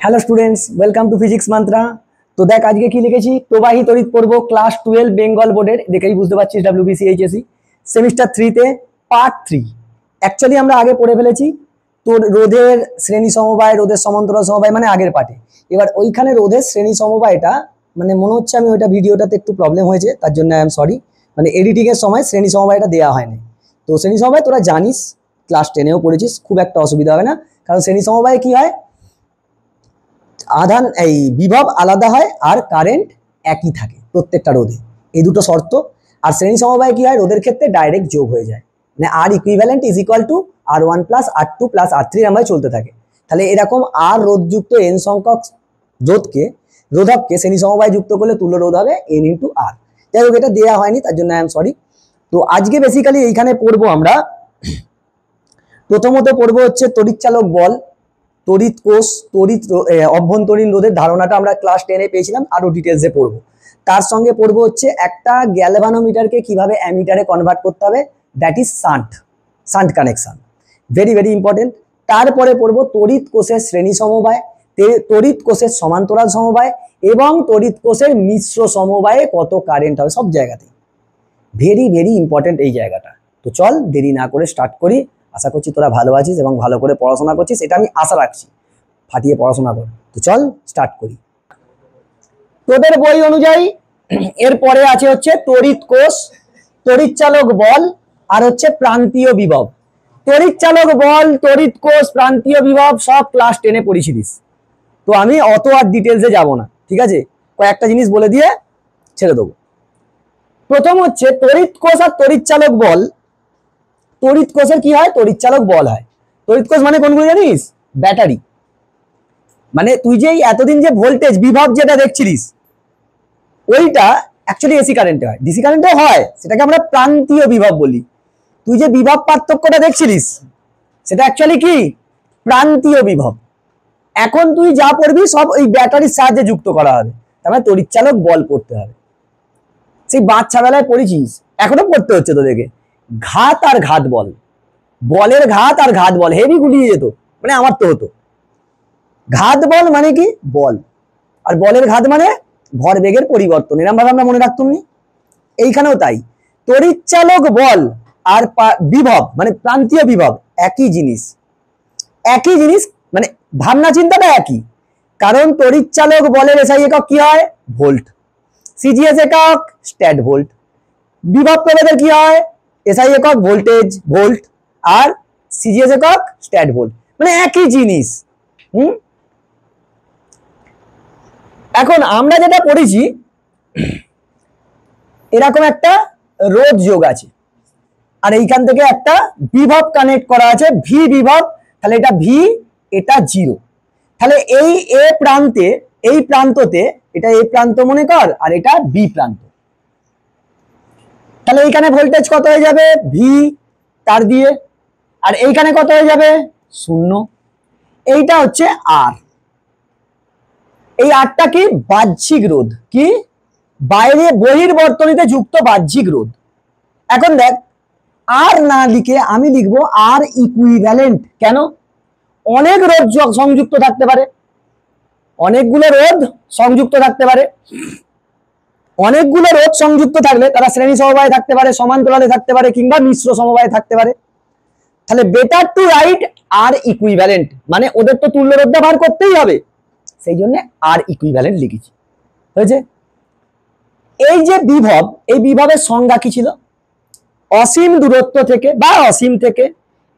Hello students, welcome to physics mantra. তো দেখ আজকে কি লিখেছি, প্রবাহী তড়িৎ পড়বো ক্লাস 12 বেঙ্গল বোর্ডের। দেখেই বুঝতে পারছিস ডাব্লিউবিসি এইচএসসি সেমিস্টার 3-তে পার্ট 3। অ্যাকচুয়ালি আমরা আগে পড়ে ফেলেছি তোর রোধের শ্রেণী সমবায়, রোধের সমান্তরাল সমবায়, মানে আগের পার্টে। এবার ওইখানে রোধের শ্রেণী সমবায়টা মানে মনে হচ্ছে আমি ওইটা ভিডিওটাতে একটু প্রবলেম হয়েছে, তার জন্য আই এম সরি। মানে এডিটিং এর সময় শ্রেণী সমবায়টা দেওয়া হয়নি। তো শ্রেণী সমবায় তোরা জানিস, ক্লাস 10-এও পড়েছিস, খুব একটা অসুবিধা হবে না। কারণ শ্রেণী সমবায়ে কি হয়, আধান এই বিভব আলাদা হয় আর কারেন্ট একই থাকে প্রত্যেকটা রোধে, এই দুটো শর্ত। আর শ্রেণী সমবায় কি হয়, রোধের ক্ষেত্রে ডাইরেক্ট যোগ হয়ে যায়, মানে আর equivalent is equal to R1 plus R2 plus R3 নাম্বারে চলতে থাকে। তাহলে এরকম আর রোধযুক্ত n সংখ্যক রোধককে শ্রেণী সমবায় যুক্ত করলে তুল্য রোধ হবে n ইন্টু আর। যাই হোক, এটা দেওয়া হয়নি, তার জন্য আই এম সরি। তো আজকে বেসিক্যালি এইখানে পড়বো আমরা, প্রথমত পড়বো হচ্ছে তড়িৎচালক বল, তড়িৎ কোষ, অভ্যন্তরীণ রোধের ধারণাটা আমরা ক্লাস 10-এ পেয়েছিলাম, আরো ডিটেলসে পড়বো। তার সঙ্গে পড়বো হচ্ছে একটা গ্যালভানোমিটারকে কিভাবে অ্যামিটারে কনভার্ট করতে হবে, that is shunt connection, very very important. তারপরে পড়বো তড়িৎ কোষের শ্রেণী সমবায়, তড়িৎ কোষের সমান্তরাল সমবায় এবং তড়িৎ কোষের মিশ্র সমবায়ে কত কারেন্ট হবে, সব জায়গাতেই ভেরি ভেরি ইম্পর্টেন্ট এই জায়গাটা। তো চল দেরি না করে স্টার্ট করি। আশা করছি তোরা ভালো আছিস এবং ভালো করে পড়াশোনা করছিস, এটা আমি আশা রাখছি। ফাটিয়ে পড়াশোনা কর। তো চল স্টার্ট করি। তোদের বই অনুযায়ী এরপরে আছে হচ্ছে তড়িৎ কোষ, তড়িৎচালক বল আর হচ্ছে প্রান্তীয় বিভব। তড়িৎচালক বল, তড়িৎ কোষ, প্রান্তীয় বিভব সব ক্লাস 10-এ পড়েছিলিস। তো আমি অত আর ডিটেলসে যাব না, ঠিক আছে? কয়েকটা জিনিস বলে দিয়ে ছেড়ে দেবো। প্রথম হচ্ছে তড়িৎ কোষ আর তড়িৎচালক বল। তড়িৎ কোষের কি হয়, তড়িৎচালক বল হয়। তড়িৎ কোষ মানে কোনগুলো জানিস? ব্যাটারি। মানে তুই যে এতদিন যে ভোল্টেজ বিভব যেটা দেখছিলিস, ওইটা অ্যাকচুয়ালি এসি কারেন্টে হয়, ডিসি কারেন্টে হয়, সেটাকে আমরা প্রান্তীয় বিভব বলি। তুই যে বিভব পার্থক্যটা দেখছিলিস, সেটা অ্যাকচুয়ালি কি, প্রান্তীয় বিভব। এখন তুই যা পড়বি সব ওই ব্যাটারির সাহায্যে যুক্ত করা হবে, তার মানে তড়িৎচালক বল পড়তে হবে। সেই বাচ্চা বেলায় পড়েছিস, এখনো পড়তে হচ্ছে তোদেরকে, ঘাত আর ঘাত বল, বলের ঘাত আর ঘাত বল, হেভি গুলিয়ে যেত, মানে আমার তো হতো। ঘাত বল মানে কি, বল, আর বলের ঘাত মানে ভরবেগের পরিবর্তন, এরকম ভাবে আমরা মনে রাখতাম নি। এইখানেও তাই, তড়িৎচালক বল আর বিভব মানে প্রান্তীয় বিভব একই জিনিস, একই জিনিস, মানে ভাবনা চিন্তাটা একই। কারণ তড়িৎচালক বলের এসআই একক কি হয়, ভোল্ট, সিজিএস একক স্ট্যাট ভোল্ট। বিভব প্রভেদের কি হয়, এসআই একক ভোল্টেজ ভোল্ট আর সিজিএস একক স্ট্যাট ভোল্ট, মানে একই জিনিস। এখন আমরা যেটা পড়েছি, এরকম একটা রোধ যোগ আছে আর এইখান থেকে একটা বিভব কানেক্ট করা আছে, ভি বিভব। তাহলে এটা ভি, এটা 0। তাহলে এই এ প্রান্তে, এই প্রান্ততে, এটা এ প্রান্ত মনে কর আর এটা বি প্রান্ত। তাহলে এইখানে ভোল্টেজ কত হয়ে যাবে, ভি তার দিয়ে, আর এইখানে কত হয়ে যাবে, 0। এইটা হচ্ছে আর। এই আরটা কি, বাহ্যিক রোধ, কি বাইরে বহির্বর্তনীতে যুক্ত বাহ্যিক রোধ। এখন দেখ, আর না লিখে আমি লিখবো আর ইকুইভ্যালেন্ট। কেন, অনেক রোধ সংযুক্ত থাকতে পারে, অনেকগুলো রোধ সংযুক্ত থাকতে পারে। অনেকগুলো রোধ সংযুক্ত থাকলে তারা শ্রেণী সমবায়ে থাকতে পারে, সমান্তরালে থাকতে পারে, কিংবা মিশ্র সমবায়ে থাকতে পারে। তাহলে better to write R equivalent, মানে ওদের তো তুল্য রোধটা বার করতেই হবে, সেই জন্য আর ইকুইভ্যালেন্ট লিখেছি, হয়েছে। এই যে বিভব, এই বিভবের সংজ্ঞা কি ছিল, অসীম দূরত্ব থেকে বা অসীম থেকে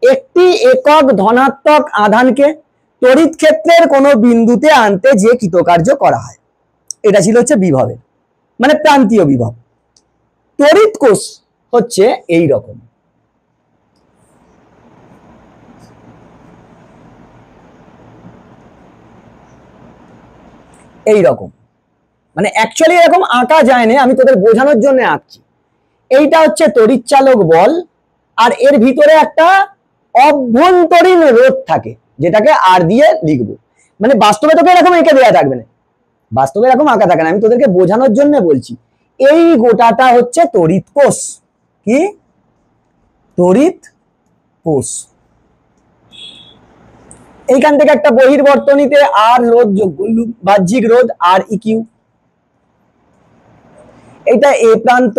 একটি একক ধনাত্মক আধানকে তড়িৎ ক্ষেত্রের কোনো বিন্দুতে আনতে যে কৃতকার্য করা হয়, এটা ছিল হচ্ছে বিভবের মানে প্রান্তীয় বিভব। তড়িৎ কোষ হচ্ছে এই রকম, এই রকম, মানে অ্যাকচুয়ালি এরকম আঁকা যায় না, আমি তোদের বোঝানোর জন্য আঁকছি। এইটা হচ্ছে তড়িৎচালক বল, আর এর ভিতরে একটা অভ্যন্তরীণ রোধ থাকে, যেটাকে আর দিয়ে লিখবো। মানে বাস্তবে তোকে এরকম এঁকে দেওয়া থাকবে না, বাস্তবে এরকম আঁকা থাকে না, আমি তোদেরকে বোঝানোর জন্য বলছি। এই গোটাটা হচ্ছে তড়িৎ কোষ, কি তড়িৎ কোষ। এইখান থেকে একটা বহির্বর্তনীতে আর রোধ যোগ করলুম, বাহ্যিক রোধ আর ই কিউ, এইটা এ প্রান্ত,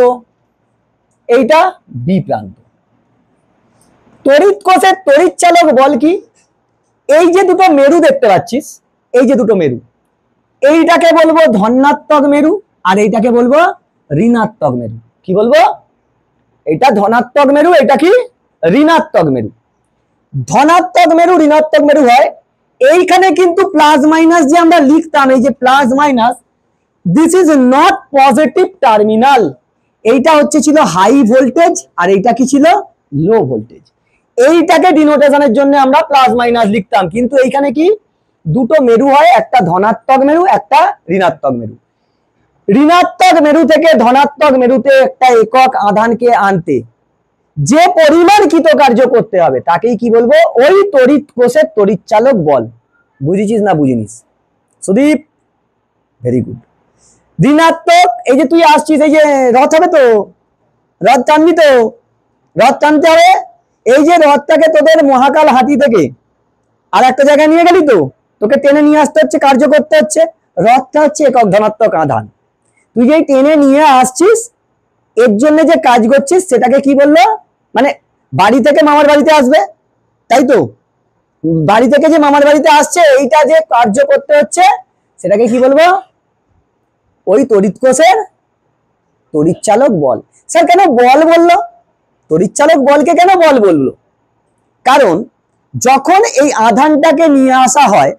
এইটা বি প্রান্ত। তড়িৎ কোষের তড়িৎ চালক বল কি? এই যে দুটো মেরু দেখতে পাচ্ছিস, এই যে দুটো মেরু, এইটাকে বলবো ধনাত্মক মেরু আর এইটাকে বলবো ঋণাত্মক মেরু। কি বলবো? এটা ধনাত্মক মেরু, এটা কি ঋণাত্মক মেরু। ধনাত্মক মেরু ঋণাত্মক মেরু হয়। এইখানে কিন্তু প্লাস মাইনাস যে আমরা লিখতাম, এই যে plus minus, this is not positive terminal. এইটা হচ্ছে ছিল হাই ভোল্টেজ আর এইটা কি ছিল? Low voltage. এইটাকে ডিনোটেশনের জন্য আমরা প্লাস মাইনাস লিখতাম, কিন্তু এইখানে কি দুটো মেরু হয়, একটা ধনাত্মক মেরু একটা ঋণাত্মক মেরু। ঋণাত্মক মেরু থেকে ধনাত্মক মেরুতে একটা একক আধানকে আনতে যে পরিমাণ কৃতকার্য করতে হবে তাকেই কি বলবো? ওই তড়িৎ কোষের তড়িৎ চালক বল। বুঝেছিস না বুঝিনিস সুদীপ? Very good. ঋণাত্মক, এই যে তুই আসছিস, এই যে রথ হবে তো, রথ টানবি তো, রথ টানতে হবে। এই যে রথটাকে তোদের মহাকাল হাতি থেকে আর একটা জায়গায় নিয়ে গেলি তো, তোকে টেনে নিয়ে আসতে হচ্ছে, কার্য করতে হচ্ছে। রথটা হচ্ছে একক ধনাত্মক আধান। তুই যেই টেনে নিয়ে আসছিস, এর জন্য যে কাজ করছিস সেটাকে কি বললো? মানে বাড়ি থেকে মামার বাড়িতে আসবে, তাই তো? বাড়ি থেকে যে মামার বাড়িতে আসছে, এইটা যে কার্য করতে হচ্ছে সেটাকে কি বলবো? ওই তড়িৎ কোষের তড়িৎ চালক বল। স্যার কেন বল বললো? তড়িৎ চালক বলকে কেন বল বললো? কারণ যখন এই আধানটাকে নিয়ে আসা হয়,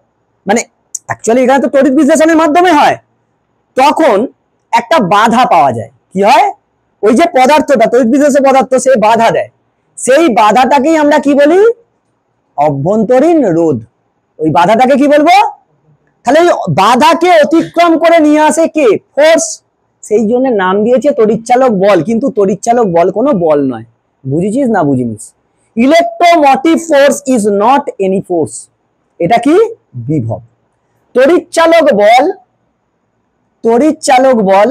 মানে অ্যাকচুয়ালি এখানে তো তড়িৎ বিশ্লেষণের মাধ্যমে হয়, তখন একটা বাধা পাওয়া যায়। কি হয়? ওই যে পদার্থটা, তড়িৎ বিশ্লেষণ পদার্থ, সে বাধা দেয়। সেই বাধাটাকেই আমরা কি বলি? অভ্যন্তরীণ রোধ। ওই বাধাটাকে কি বলবো? তাহলে ওই বাধাকে অতিক্রম করে নিয়ে আসে কে? ফোর্স। সেই জন্য নাম দিয়েছে তড়িৎচালক বল, কিন্তু তড়িৎচালক বল কোনো বল নয়। বুঝেছিস না বুঝিনিস? Electromotive force is not any force. এটা কি? বিভব। তড়িৎচালক বল, তড়িৎচালক বল,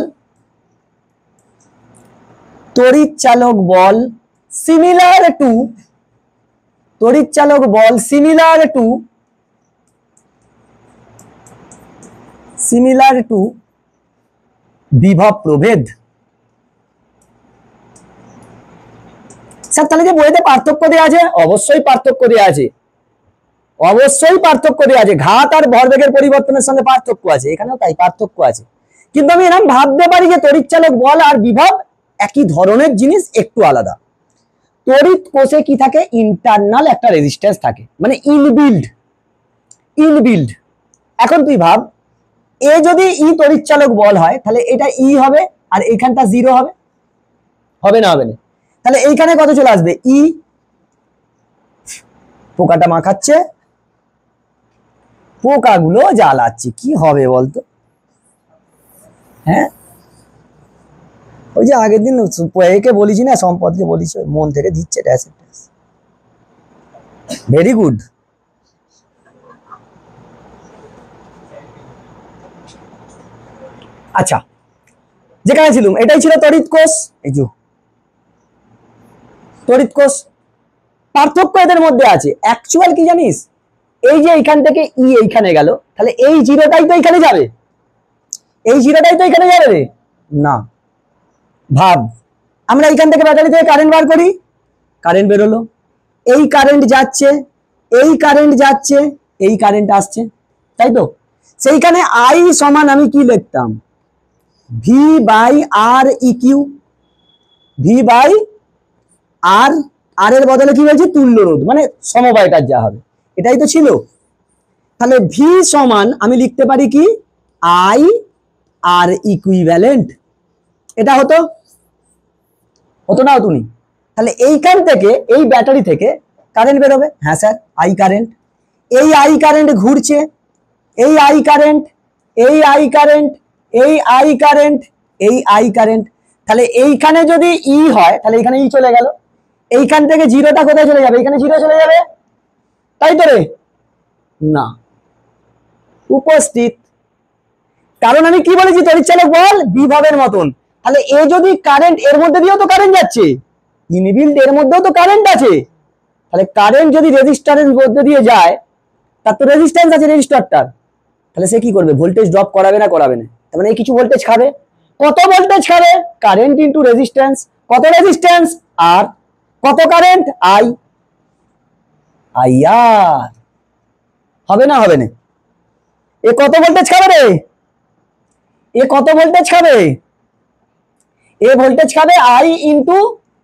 তড়িৎচালক বল সিমিলার টু, তড়িৎচালক বল সিমিলার টু, সিমিলার টু বিভব প্রভেদ। স্যার তাহলে যে বইতে পার্থক্য দেওয়া আছে, অবশ্যই পার্থক্য দেওয়া আছে, অবশ্যই পার্থক্য দেওয়া আছে। ঘাত আর ভরবেগের পরিবর্তনের সঙ্গে পার্থক্য আছে, এখানেও তাই পার্থক্য আছে। কিন্তু আমি এরকম ভাবতে পারি যে তড়িৎচালক বল আর বিভব একই ধরনের জিনিস, একটু আলাদা। তড়িৎ কোষে কি থাকে? ইন্টারনাল একটা রেজিস্ট্যান্স থাকে, মানে ইনবিল্ড, ইনবিল্ড। এখন তুই ভাব, এ যদি ই তড়িৎচালক বল হয়, তাহলে এটা ই হবে আর এইখানটা জিরো হবে, হবে না? হবে না। তাহলে এইখানে কত চলে আসবে? ই। পোকাটা মাখাচ্ছে, পোকাগুলো জ্বালাচ্ছে, কি হবে বলতো? হ্যাঁ, ওই যে আগের দিন একে বলেছি না, সম্পদকে বলিস, মন থেকে দিচ্ছে ড্যাশ ড্যাশ। Very good. আচ্ছা, যেখানে ছিলাম এটাই ছিল তড়িৎ কোষ। এই যে তড়িৎ কোষ, পার্থক্য এদের মধ্যে আছে। অ্যাকচুয়াল কি জানিস? এই যে এইখান থেকে ই এইখানে গেল, তাহলে এই জিরোটাই তো এইখানে যাবে, এই জিরোটাই তো এইখানে যাবে রে না। ভাব, আমরা এইখান থেকে ব্যাটারি থেকে কারেন্ট বার করি, কারেন্ট বেরোলো, এই কারেন্ট যাচ্ছে, এই কারেন্ট যাচ্ছে, এই কারেন্ট আসছে, তাই তো? সেইখানে আই সমান আমি কি লিখতাম? V by R E Q. V by R, R এর বদলে কি বলছি? তুল্য রোধ, মানে সমবায়টার যা হবে, এটাই তো ছিল। তাহলে ভি সমান আমি লিখতে পারি কি? I R equivalent. এটা হতো, হতো না হতো নি? তাহলে এইখান থেকে, এই ব্যাটারি থেকে কারেন্ট বেরোবে। হ্যাঁ স্যার, আই কারেন্ট, এই আই কারেন্ট ঘুরছে, এই আই কারেন্ট, এই আই কারেন্ট, এই আই কারেন্ট, এই আই কারেন্ট। তাহলে এইখানে যদি ই হয়, তাহলে এইখানে ই চলে গেল, এইখান থেকে জিরোটা কোথায় চলে যাবে? এইখানে জিরো চলে যাবে, তাই তো রে? না, উপস্থিত। কারণ আমি কি বলেছি? তড়িৎচালক বল বিভবের মতন। তাহলে এ যদি কারেন্ট, এর মধ্যে দিয়েও তো কারেন্ট যাচ্ছে, ইনবিল্ড এর মধ্যেও তো কারেন্ট আছে। তাহলে কারেন্ট যদি রেজিস্ট্যান্সের মধ্যে দিয়ে যায়, তার তো রেজিস্ট্যান্স আছে রেজিস্টারটার, তাহলে সে কি করবে, ভোল্টেজ ড্রপ করাবে না করাবে না, তার মানে কিছু ভোল্টেজ খাবে। কত ভোল্টেজ খাবে, কারেন্ট ইনটু রেজিস্ট্যান্স, কত রেজিস্ট্যান্স আর কত কারেন্ট আই, আইআর, হবে না হবে না, এ কত ভোল্টেজ খাবে রে, এ কত ভোল্টেজ খাবে, এ ভোল্টেজ খাবে আই ইনটু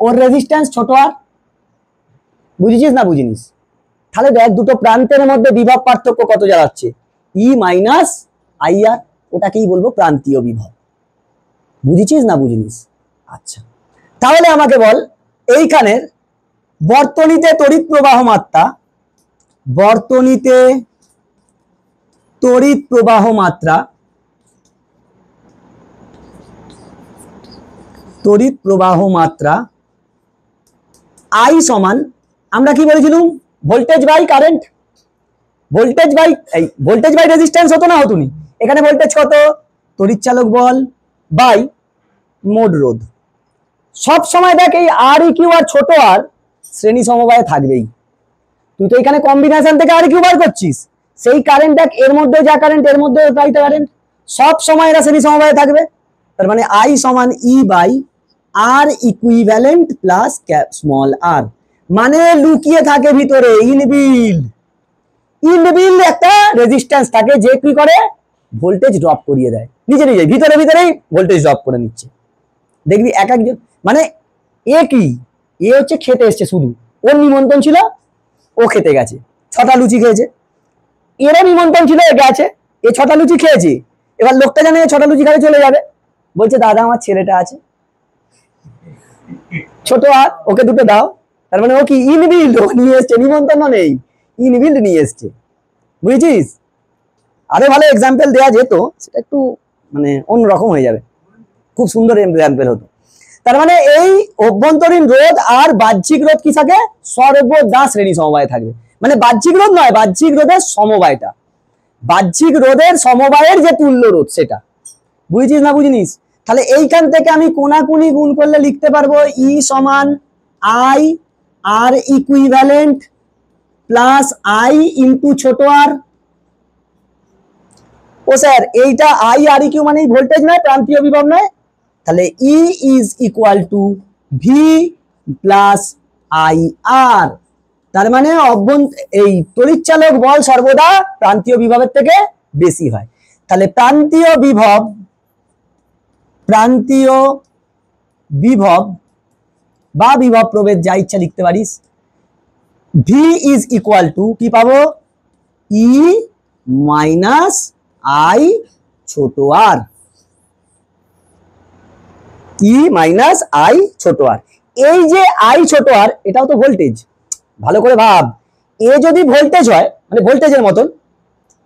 ওর রেজিস্ট্যান্স ছোট আর, বুঝেছিস না বুঝিনিস? তাহলে দেখ দুটো প্রান্তের মধ্যে বিভব পার্থক্য কত দাঁড়াচ্ছে, ই মাইনাস আইআর, ওটাকেই বলবো প্রান্তীয় বিভব, বুঝেছিস না বুঝিনিস? আচ্ছা তাহলে আমাকে বল এইখানের বর্তনীতে তড়িৎ প্রবাহ মাত্রা, বর্তনীতে তড়িৎ প্রবাহ মাত্রা, তড়িৎ প্রবাহ মাত্রা আই সমান, আমরা কি বলেছিলাম, voltage by current, voltage by এই ভোল্টেজ বাই রেজিস্ট্যান্স হতো না হতনি, এখানে ভোল্টেজ কত, তড়িৎ চালক বল বাই মোট রোধ। সব সময় দেখ এই আর ই কিউ আর ছোট আর শ্রেণী সমবায়ে থাকবেই, তুই তো এখানে কম্বিনেশন থেকে আর কিউ বার করছিস, সেই কারেন্ট দেখ এর মধ্যে যা কারেন্ট এর মধ্যে তাই কারেন্ট, সব সময় এরা শ্রেণী সমবায়ে থাকবে, তার মানে আই সমান E by R equivalent plus small R, মানে লুকিয়ে থাকে ভিতরে ইনবিল্ড, ইনবিল্ড একটা রেজিস্ট্যান্স থাকে যে কি করে ভোল্টেজ ড্রপ করিয়ে দেয়, নিজে নিজে ভিতরে ভিতরেই ভোল্টেজ ড্রপ করে নিচ্ছে। দেখবি এক একজন, মানে এ কি, এ হচ্ছে খেতে এসছে শুধু, ওর নিমন্ত্রণ ছিল ও খেতে গেছে, 6টা লুচি খেয়েছে, এরও নিমন্ত্রণ ছিল এ গেছে, এ 6টা লুচি খেয়েছে, এবার লোকটা জানে 6টা লুচি খাবে চলে যাবে, বলছে দাদা আমার ছেলেটা আছে ছোট আর, ওকে দুটো দাও, তার মানে ও কি ইনবিল্ড, ও নিয়ে এসছে, নিমন্ত্রণ নেই, ইনবিল্ড নিয়ে এসছে, বুঝেছিস? আরো ভালো এক্সাম্পল দেওয়া যেত, সেটা একটু মানে অন্যরকম হয়ে যাবে, খুব সুন্দর এক্সাম্পল হতো। তার মানে এই অভ্যন্তরীণ রোধ আর বাহ্যিক রোধ কি থাকে, সর্বদা শ্রেণী সমবায়ে থাকবে, মানে বাহ্যিক রোধ নয়, বাহ্যিক রোধের সমবায়টা, বাহ্যিক রোধের সমবায়ের যে তুল্য রোধ সেটা, বুঝেছিস না বুঝিনিস? তাহলে এইখান থেকে আমি কোনাকুনি গুণ করলে লিখতে পারবো ই সমান I R equivalent plus I into ছোট আর। ও স্যার এইটা আই আর কিউ মানে ভোল্টেজ নয়, প্রান্তীয় বিভব নয়, তাহলে E is equal to V plus I R, তার মানে এই তড়িৎচালক বল সর্বদা প্রান্তীয় বিভবের থেকে বেশি হয়, তাহলে প্রান্তীয় বিভব বা বিভব প্রভেদ যা ইচ্ছা লিখতে পারিস, ভি ইজ ইকুয়াল টু কি পাবো, ই মাইনাস আই ছোট আর, ই মাইনাস আই ছোট আর, এই যে আই ছোট আর এটাও তো ভোল্টেজ, ভালো করে ভাব, এ যদি ভোল্টেজ হয় মানে ভোল্টেজের মতন,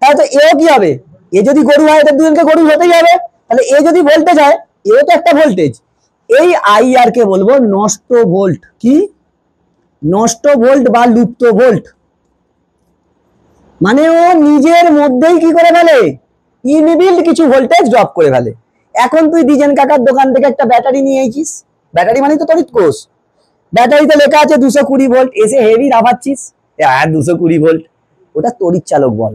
তাহলে তো এও কি হবে, এ যদি গরু হয় তাহলে দুজনকে গরু হতেই হবে, তাহলে এ যদি ভোল্টেজ হয় এও তো একটা ভোল্টেজ, এই আই আর কে বলবো নষ্ট ভোল্ট, কি নষ্ট ভোল্ট বা লুপ্ত ভোল্ট, মানে ও নিজের মধ্যেই কি করে ফেলে, ইনবিল্ড কিছু ভোল্টেজ ড্রপ করে ফেলে। এখন তুই দ্বিজেন কাকার দোকান থেকে একটা ব্যাটারি নিয়ে আইছিস, ব্যাটারি মানে তো তড়িৎ কোষ, ব্যাটারিতে লেখা আছে 220 ভোল্ট, এসে হেভি রাফাচ্ছিস, 220 ভোল্ট, ওটা তড়িৎ চালক বল।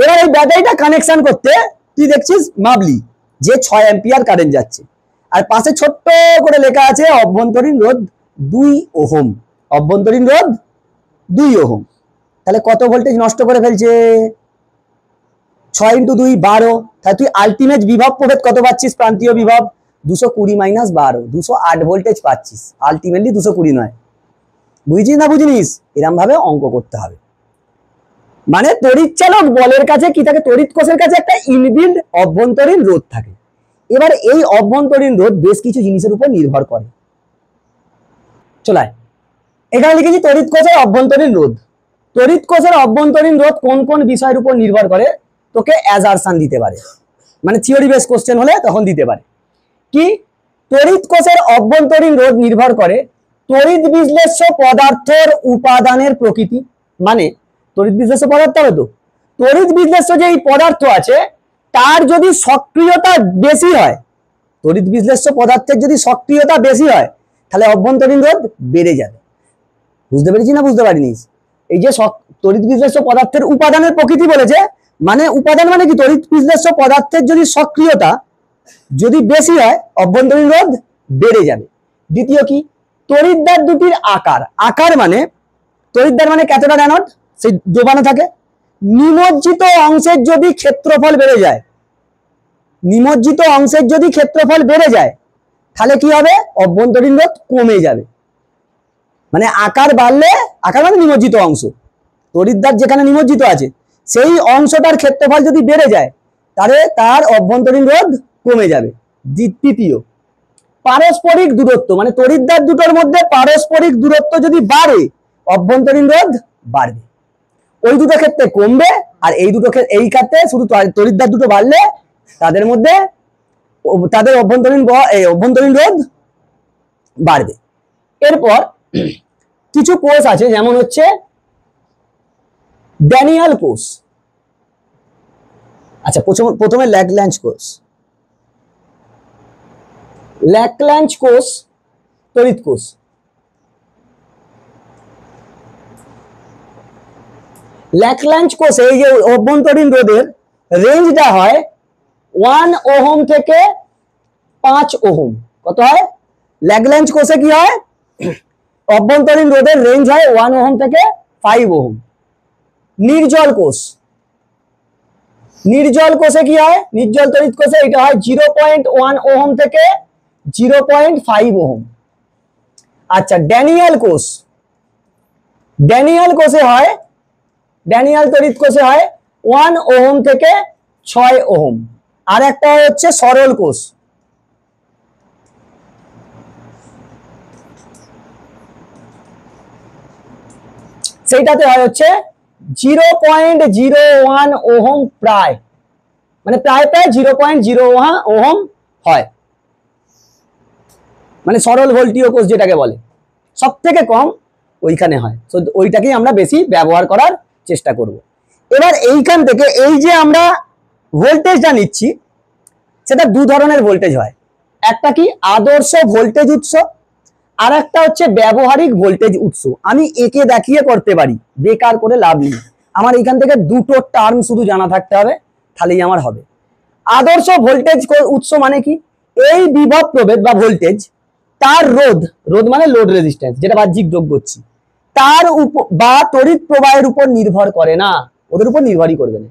এবার এই ব্যাটারিটা কানেকশন করতে তুই দেখছিস মাবলি যে 6 অ্যাম্পিয়ার কারেন্ট যাচ্ছে, আর পাশে ছোট্ট করে লেখা আছে অভ্যন্তরীণ রোধ 2 ওহম, অভ্যন্তরীণ রোধ 2 ওহম, তাহলে কত ভোল্টেজ নষ্ট করে ফেলছে, 6 ইন্টু 2 12, তাহলে তুই আলটিমেট বিভব প্রভেদ কত পাচ্ছিস, প্রান্তীয় বিভব 220 মাইনাস 12, 208 ভোল্টেজ পাচ্ছিস, আলটিমেটলি 220 নয়, বুঝছিস না বুঝিনিস? এরকম ভাবে অঙ্ক করতে হবে, মানে তড়িৎ চালক বলের কাছে কি থাকে, তড়িৎ কোষের কাছে একটা ইনবিল্ড অভ্যন্তরীণ রোধ থাকে, এবার এই অভ্যন্তরীণ রোধ বেশ কিছু জিনিসের উপর নির্ভর করে, চলায় এখানে লিখেছি তড়িৎ কোষের অভ্যন্তরীণ রোধ, তড়িৎ কোষের অভ্যন্তরীণ রোধ কোন কোন বিষয়ের উপর নির্ভর করে তোকে অ্যাজারশন দিতে পারে, মানে থিওরি বেস কোশ্চেন হলে তখন দিতে পারে, কি তড়িৎ কোষের অভ্যন্তরীণ রোধ নির্ভর করে তড়িৎ বিশ্লেষ্য পদার্থের উপাদানের প্রকৃতি, মানে তড়িৎ বিশ্লেষ্য পদার্থ হবে তো, তড়িৎ বিশ্লেষ্য যে পদার্থ আছে তার যদি সক্রিয়তা বেশি হয়, তড়িৎ বিশ্লেষ্য পদার্থের যদি সক্রিয়তা বেশি হয় তাহলে অভ্যন্তরীণ রোধ বেড়ে যাবে, বুঝতে পেরেছি না বুঝতে পারিনি? এই যে তড়িৎ বিশ্লেষ্য পদার্থের উপাদানের প্রকৃতি বলেছে, মানে উপাদান মানে কি, তড়িৎ বিশ্লেষ্য পদার্থের যদি সক্রিয়তা যদি বেশি হয় অভ্যন্তরীণ রোধ বেড়ে যাবে। দ্বিতীয় কি, তড়িৎদ্বার দুটির আকার, আকার মানে তড়িৎদ্বার মানে ক্যাথোড অ্যানোড সেই ডোবানো থাকে, নিমজ্জিত অংশের যদি ক্ষেত্রফল বেড়ে যায়, নিমজ্জিত অংশের যদি ক্ষেত্রফল বেড়ে যায় তাহলে কি হবে, অভ্যন্তরীণ রোধ কমে যাবে। মানে আকার বাড়লে, আকার মানে নিমজ্জিত অংশ, তড়িৎদ্বার যেখানে নিমজ্জিত আছে সেই অংশটার ক্ষেত্রফল যদি বেড়ে যায় তাহলে তার অভ্যন্তরীণ রোধ কমে যাবে। তৃতীয়, পারস্পরিক দূরত্ব মানে তড়িৎদ্বার দুটোর মধ্যে পারস্পরিক দূরত্ব যদি বাড়ে অভ্যন্তরীণ রোধ বাড়বে। ওই দুটো ক্ষেত্রে কমবে আর এই দুটো এই ক্ষেত্রে শুধু তড়িৎদ্বার দুটো বাড়লে তাদের মধ্যে তাদের অভ্যন্তরীণ রোধ বাড়বে। এরপর কিছু কোষ আছে, যেমন হচ্ছে ড্যানিয়াল কোষ। আচ্ছা, প্রথমে ল্যাগলাঞ্জ কোষ। ল্যাগলাঞ্জ কোষ তড়িৎ কোষ। ল্যাগলাঞ্জ কোষে এই যে অভ্যন্তরীণ রোধের রেঞ্জটা হয় 1 ওহম থেকে 5 ওহম। কত হয়? ল্যাগলাঞ্জ কোষে কি হয়, অভ্যন্তরীণ রোধের রেঞ্জ হয় 1 ওহম থেকে 5 ওহম। নির্জল কোষ, নির্জল কোষে কি হয়, নির্জল তড়িৎ কোষে এটা হয় 0.1 ওহম থেকে 0.5 ওহম। আচ্ছা, ড্যানিয়াল কোষ, ড্যানিয়াল কোষে হয়, ড্যানিয়াল তড়িৎ কোষে হয় 1 ওহম থেকে 6 ওহম। আর একটা হচ্ছে সরল কোষ, সেইটাতে হয় হচ্ছে 0.01 ওহম, প্রায় মানে প্রায় 0.01 ওহম হয়, মানে সরল ভোল্টীয় কোষ যেটাকে বলে, সব থেকে কম ওইখানে হয়। তো ওইটাকেই আমরা বেশি ব্যবহার করার চেষ্টা করব। এবার এইখান থেকে এই যে আমরা ভোল্টেজটা নিচ্ছি সেটা দু ধরনের ভোল্টেজ হয়, একটা কি আদর্শ ভোল্টেজ উৎস, আর একটা হচ্ছে ব্যবহারিক ভোল্টেজ উৎস। আমি একে দেখিয়ে করতে পারি, বেকার করে লাভ নেই, আমার এইখান থেকে দুটো টার্ম শুধু জানা থাকতে হবে, তাহলেই আমার হবে। আদর্শ ভোল্টেজ উৎস মানে কি, এই বিভব প্রভেদ বা ভোল্টেজ তার রোধ, রোধ মানে লোড রেজিস্ট্যান্স, যেটা বাহ্যিক যোগ করছি, তার উপর বা তড়িৎ প্রবাহের উপর নির্ভর করে না, ওদের উপর নির্ভরই করবে না।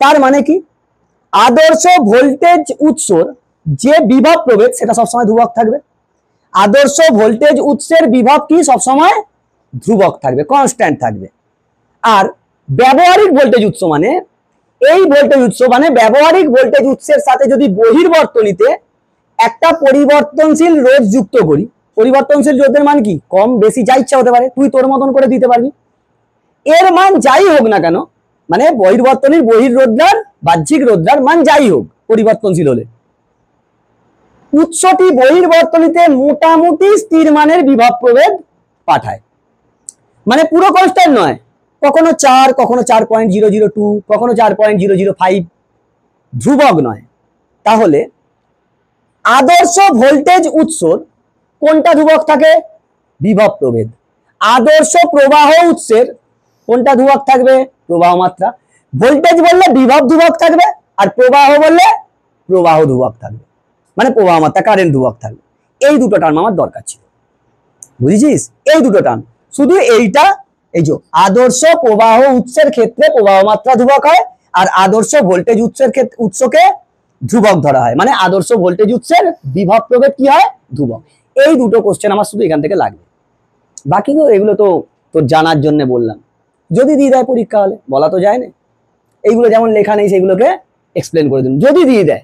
তার মানে কি, আদর্শ ভোল্টেজ উৎসর যে বিভব প্রভেদ সেটা সবসময় ধ্রুবক থাকবে, আদর্শ ভোল্টেজ উৎসের বিভব কি সবসময় ধ্রুবক থাকবে, কনস্ট্যান্ট থাকবে। আর ব্যবহারিক ভোল্টেজ উৎস মানে এই ভোল্টেজ উৎস মানে ব্যবহারিক ভোল্টেজ উৎসের সাথে যদি বহির্বর্তনীতে একটা পরিবর্তনশীল রোধ যুক্ত করি, পরিবর্তনশীল রোধের মান কি, কম বেশি যা ইচ্ছা হতে পারে, তুই তোর মতন করে দিতে পারবি, এর মান যাই হোক না কেন, মানে বহির্বর্তনীর বহির্রোধটার বাহ্যিক রোধটার মান যাই হোক পরিবর্তনশীল হলে উৎসটি বহির্বর্তনীতে মোটামুটি স্থির মানের বিভব প্রভেদ পাঠায়, মানে পুরো কনস্ট্যান্ট নয়, কখনো 4, কখনো 4.002, কখনো 4.005, ধ্রুবক নয়। তাহলে আদর্শ ভোল্টেজ উৎসর কোনটা ধ্রুবক থাকে, বিভব প্রভেদ। আদর্শ প্রবাহ উৎসের কোনটা ধ্রুবক থাকবে, প্রবাহ মাত্রা। ভোল্টেজ বললে বিভব ধ্রুবক থাকবে, আর প্রবাহ বললে প্রবাহ ধ্রুবক থাকবে, মানে প্রবাহ মাত্রা কারেন্ট ধ্রুবক থাকবে। এই দুটো টার্ম আমার দরকার ছিল, বুঝেছিস? এই দুটো টার্ম, শুধু এইটা, এই যে আদর্শ প্রবাহ উৎসের ক্ষেত্রে প্রবাহ মাত্রা ধ্রুবক হয়, আর আদর্শ ভোল্টেজ উৎসের ক্ষেত্রে উৎসকে ধ্রুবক ধরা হয়, মানে আদর্শ ভোল্টেজ উৎসের বিভব প্রভেদ কি হয়, ধ্রুবক। এই দুটো কোশ্চেন আমার শুধু এখান থেকে লাগবে, বাকি এগুলো তো তোর জানার জন্য বললাম, যদি দিয়ে দেয় পরীক্ষা হলে, বলা তো যায় না, এইগুলো যেমন লেখা নেই সেগুলোকে এক্সপ্লেন করে দিন যদি দিয়ে দেয়।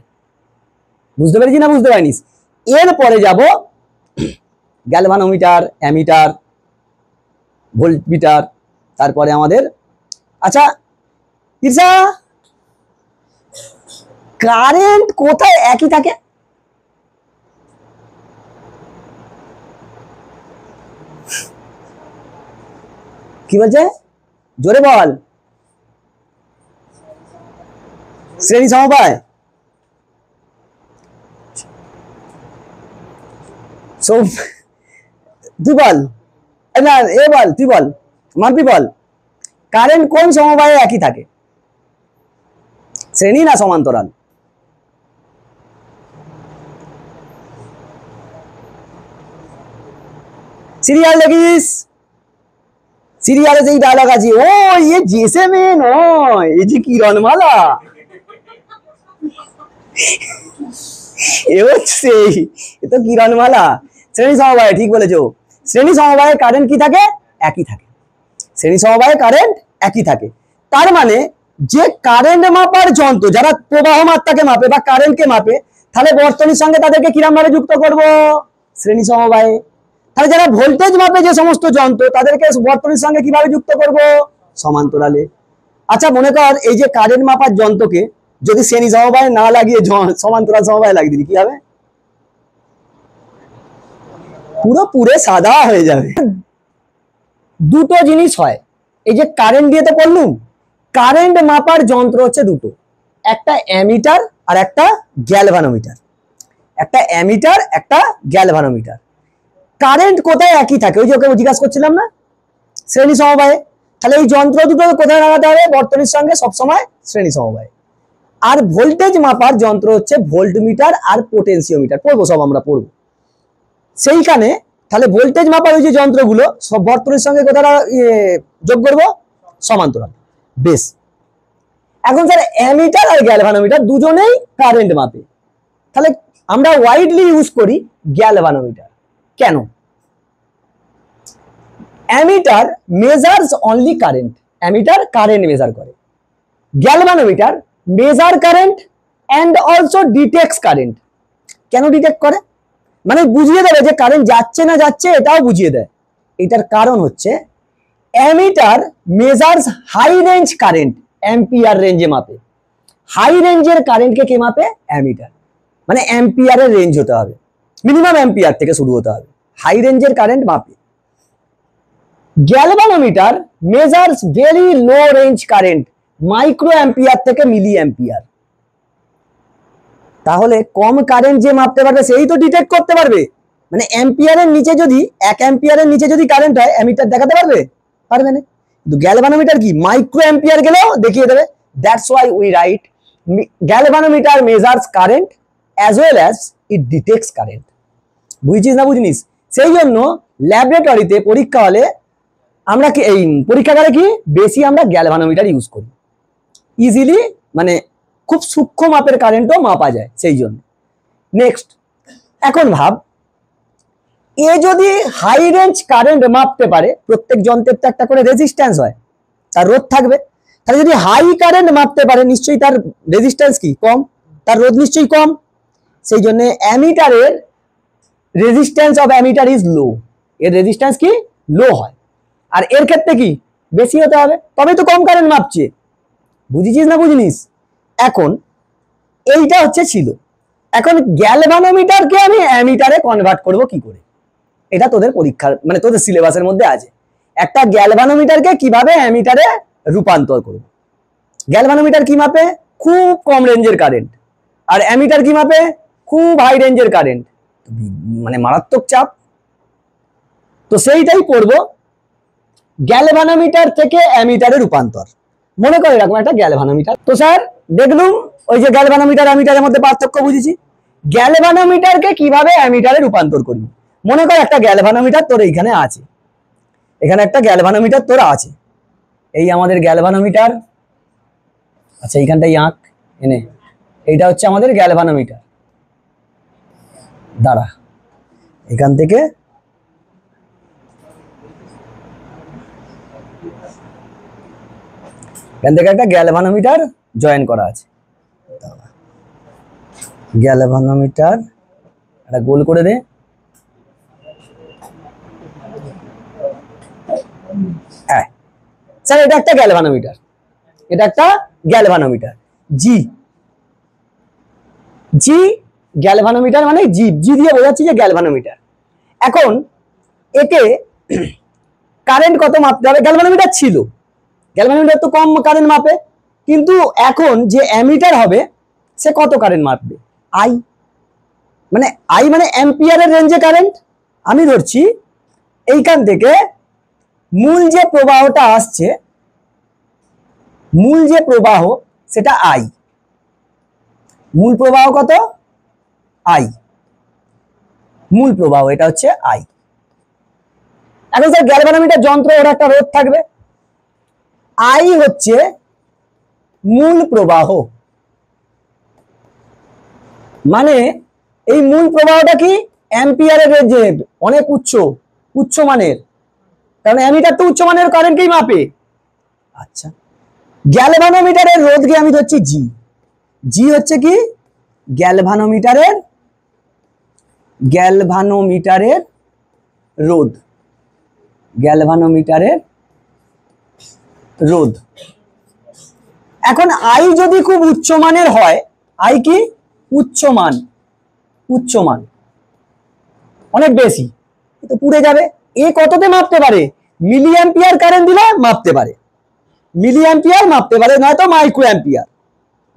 বুঝতে পেরেছি না বুঝতে পারিস? এরপরে যাব গ্যালভানোমিটার, অ্যামিটার, ভোল্টমিটার, তারপরে আমাদের, আচ্ছা ঈর্ষা, কারেন্ট কোথায় একই থাকে? কি বলছে, জোরে বল। শ্রেণী সমবায়, তুই বল না, এ বল, তুই বল, মাম্পি বল। কারেন্ট কোন সমবায়ে একই থাকে? শ্রেণী না সমান্তরাল? সিরিয়াল দেখিস, সিরিয়ালে যেই ডায়লগ আছে, ও ये जैसे में নয়, এই যে কিরণমালা, এ হচ্ছে এ তো কিরণমালা। শ্রেণী সমবায়ে, ঠিক বলেছো, শ্রেণী সমবায়ে কারেন্ট কি থাকে? একই থাকে। শ্রেণী সমবায়ে কারেন্ট একই থাকে। তার মানে যে কারেন্ট মাপার যন্ত্র যারা প্রবাহ মাত্রাকে মাপে বা কারেন্টকে মাপে, তাহলে বর্তনীর সঙ্গে তাদেরকে কিরম ভাবে যুক্ত করব? শ্রেণী সমবায়ে। তাহলে যারা ভোল্টেজ মাপে যে সমস্ত যন্ত্র, তাদেরকে বর্তনীর সঙ্গে কিভাবে যুক্ত করব? সমান্তরালে। আচ্ছা মনে কর এই যে কারেন্ট মাপার যন্ত্রকে যদি শ্রেণী সমবায়ে না লাগিয়ে সমান্তরাল সমবায়ে লাগিয়ে দিলি, কি হবে? পুরো পুরে সাদা হয়ে যাবে। দুটো জিনিস হয়, এই যে কারেন্ট দিয়ে তো পড়লুম, কারেন্ট মাপার যন্ত্র হচ্ছে দুটো, একটা অ্যামিটার আর একটা গ্যালভানোমিটার। একটা অ্যামিটার, একটা গ্যালভানোমিটার। কারেন্ট কোথায় একই থাকে? ওই যে ওকে জিজ্ঞাসা করছিলাম না, শ্রেণী সমবায়ে। তাহলে এই যন্ত্র দুটো কোথায় লাগাতে হবে? বর্তনীর সঙ্গে সবসময় শ্রেণী সমবায়ে। আর ভোল্টেজ মাপার যন্ত্র হচ্ছে ভোল্টমিটার আর পোটেনশিওমিটার, পড়বো সব আমরা পড়বো সেইখানে। তাহলে ভোল্টেজ মাপার ওই যে যন্ত্রগুলো সব বর্তনীর সঙ্গে কোথায় যোগ করবো? সমান্তরাল। বেশ, এখন স্যার অ্যামিটার আর গ্যালভানোমিটার দুজনেই কারেন্ট মাপে, তাহলে আমরা ওয়াইডলি ইউজ করি গ্যালভানোমিটার। কেন? Ammeter measures only current, ammeter current measure করে। Galvanometer measure current and also detects current. কেন ডিটেক্ট করে? মানে বুঝিয়ে দেবে যে কারেন্ট যাচ্ছে না যাচ্ছে, এটাও বুঝিয়ে দেয়। এটার কারণ হচ্ছে ammeter measures high range current, ampere রেঞ্জে মাপে। হাই রেঞ্জের কারেন্টকে কে মাপে? অ্যামিটার। মানে অ্যাম্পিয়ারের রেঞ্জ হতে হবে, মিনিমাম অ্যাম্পিয়ার থেকে শুরু হতে হবে, হাই রেঞ্জের কারেন্ট মাপে। Galvanometer measures very low range current, micro ampere থেকে মিলি অ্যাম্পিয়ার। তাহলে কম কারেন্ট যে মাপতে পারবে সেই তো ডিটেক্ট করতে পারবে। মানে অ্যাম্পিয়ারের নিচে যদি 1 অ্যাম্পিয়ারের নিচে যদি কারেন্ট হয়, অ্যামিটার দেখাতে পারবে? পারবে না। কিন্তু গ্যালভানোমিটার কি মাইক্রো অ্যাম্পিয়ার গেলেও দেখিয়ে দেবে। That's why we write galvanometer measures current as well as it detects current. বুঝছিস না বুঝিস? সেই জন্য ল্যাবরেটরিতে পরীক্ষা হলে আমরা কি এই পরীক্ষাগারে কি বেশি আমরা গ্যালভানোমিটার ইউজ করি, ইজিলি মানে খুব সূক্ষ্ম মাপের কারেন্টও মাপা যায় সেই জন্য। নেক্সট, এখন ভাব এ যদি হাই রেঞ্জ কারেন্ট মাপতে পারে, প্রত্যেক যন্ত্রের তো একটা করে রেজিস্ট্যান্স হয়, তার রোধ থাকবে। তাহলে যদি হাই কারেন্ট মাপতে পারে, নিশ্চয়ই তার রেজিস্ট্যান্স কি কম, তার রোধ নিশ্চয়ই কম। সেই জন্য অ্যামিটারের resistance of ammeter is low, এর রেজিস্ট্যান্স কি লো হয়। আর এর ক্ষেত্রে কি বেশি হতে হবে, তবে তো কম কারেন্ট মাপছে। বুঝেছিস না বুঝিনিস? এখন এইটা হচ্ছে ছিল। এখন গ্যালভানোমিটারকে আমি অ্যামিটারে কনভার্ট করব কি করে, এটা তোদের পরীক্ষার মানে তোদের সিলেবাসের মধ্যে আছে। একটা গ্যালভানোমিটারকে কিভাবে অ্যামিটারে রূপান্তর করব। গ্যালভানোমিটার কি মাপে? খুব কম রেঞ্জের কারেন্ট। আর অ্যামিটার কি মাপে? খুব হাই রেঞ্জের কারেন্ট, মানে মারাত্মক চাপ। তো সেইটাই পড়ব, গ্যালভানোমিটার থেকে অ্যামিটারে রূপান্তর। মনে করে এরকম একটা গ্যালভানোমিটার। তো স্যার দেখলুম ওই যে গ্যালভানোমিটার অ্যামিটারের মধ্যে পার্থক্য বুঝেছি। গ্যালভানোমিটারকে কিভাবে অ্যামিটারে রূপান্তর করবি? মনে কর একটা গ্যালভানোমিটার তোর এইখানে আছে, এখানে একটা গ্যালভানোমিটার তোর আছে, এই আমাদের গ্যালভানোমিটার। আচ্ছা এইখানটাই আঁক এনে, এইটা হচ্ছে আমাদের গ্যালভানোমিটার। দাঁড়া, এখান থেকে একটা গ্যালভানোমিটার জয়েন করা আছে। গ্যালভানোমিটার একটা গোল করে দে। হ্যাঁ স্যার, এটা একটা গ্যালভানোমিটার, এটা একটা গ্যালভানোমিটার জি জি গ্যালভানোমিটার মানে জি জি দিয়ে বোঝাচ্ছি যে গ্যালভানোমিটার। এখন এতে কারেন্ট কত মাপতে হবে? গ্যালভানোমিটার ছিল, গ্যালভানোমিটার তো কম কারেন্ট মাপে, কিন্তু এখন যে অ্যামিটার হবে সে কত কারেন্ট মাপবে? আই, মানে আই মানে অ্যাম্পিয়ারের রেঞ্জে কারেন্ট। আমি ধরছি এইখান থেকে মূল যে প্রবাহটা আসছে মূল যে প্রবাহ সেটা আই, মূল প্রবাহ কত, আই, মূল প্রবাহ এটা হচ্ছে আই। এখন স্যার গ্যালভানোমিটার যন্ত্র ওর একটা রোধ থাকবে, আই হচ্ছে মূল প্রবাহ, মানে এই মূল প্রবাহটা কি অ্যাম্পিয়ারের রেঞ্জে, অনেক উচ্চ মানের, কারণ অ্যামিটার তো উচ্চ মানের কারেন্টকেই মাপে। আচ্ছা, গ্যালভানোমিটারের রোধকে আমি ধরছি জি, জি হচ্ছে কি গ্যালভানোমিটারের রোধ, গ্যালভানোমিটারের রোধ। এখন আই যদি খুব উচ্চমানের হয়, আই কি উচ্চমান অনেক বেশি, তো পুড়ে যাবে। এ কততে মাপতে পারে, মিলি অ্যাম্পিয়ার কারেন্ট দিলে মাপতে পারে, মিলি অ্যাম্পিয়ার মাপতে পারে, নয়তো micro ampere,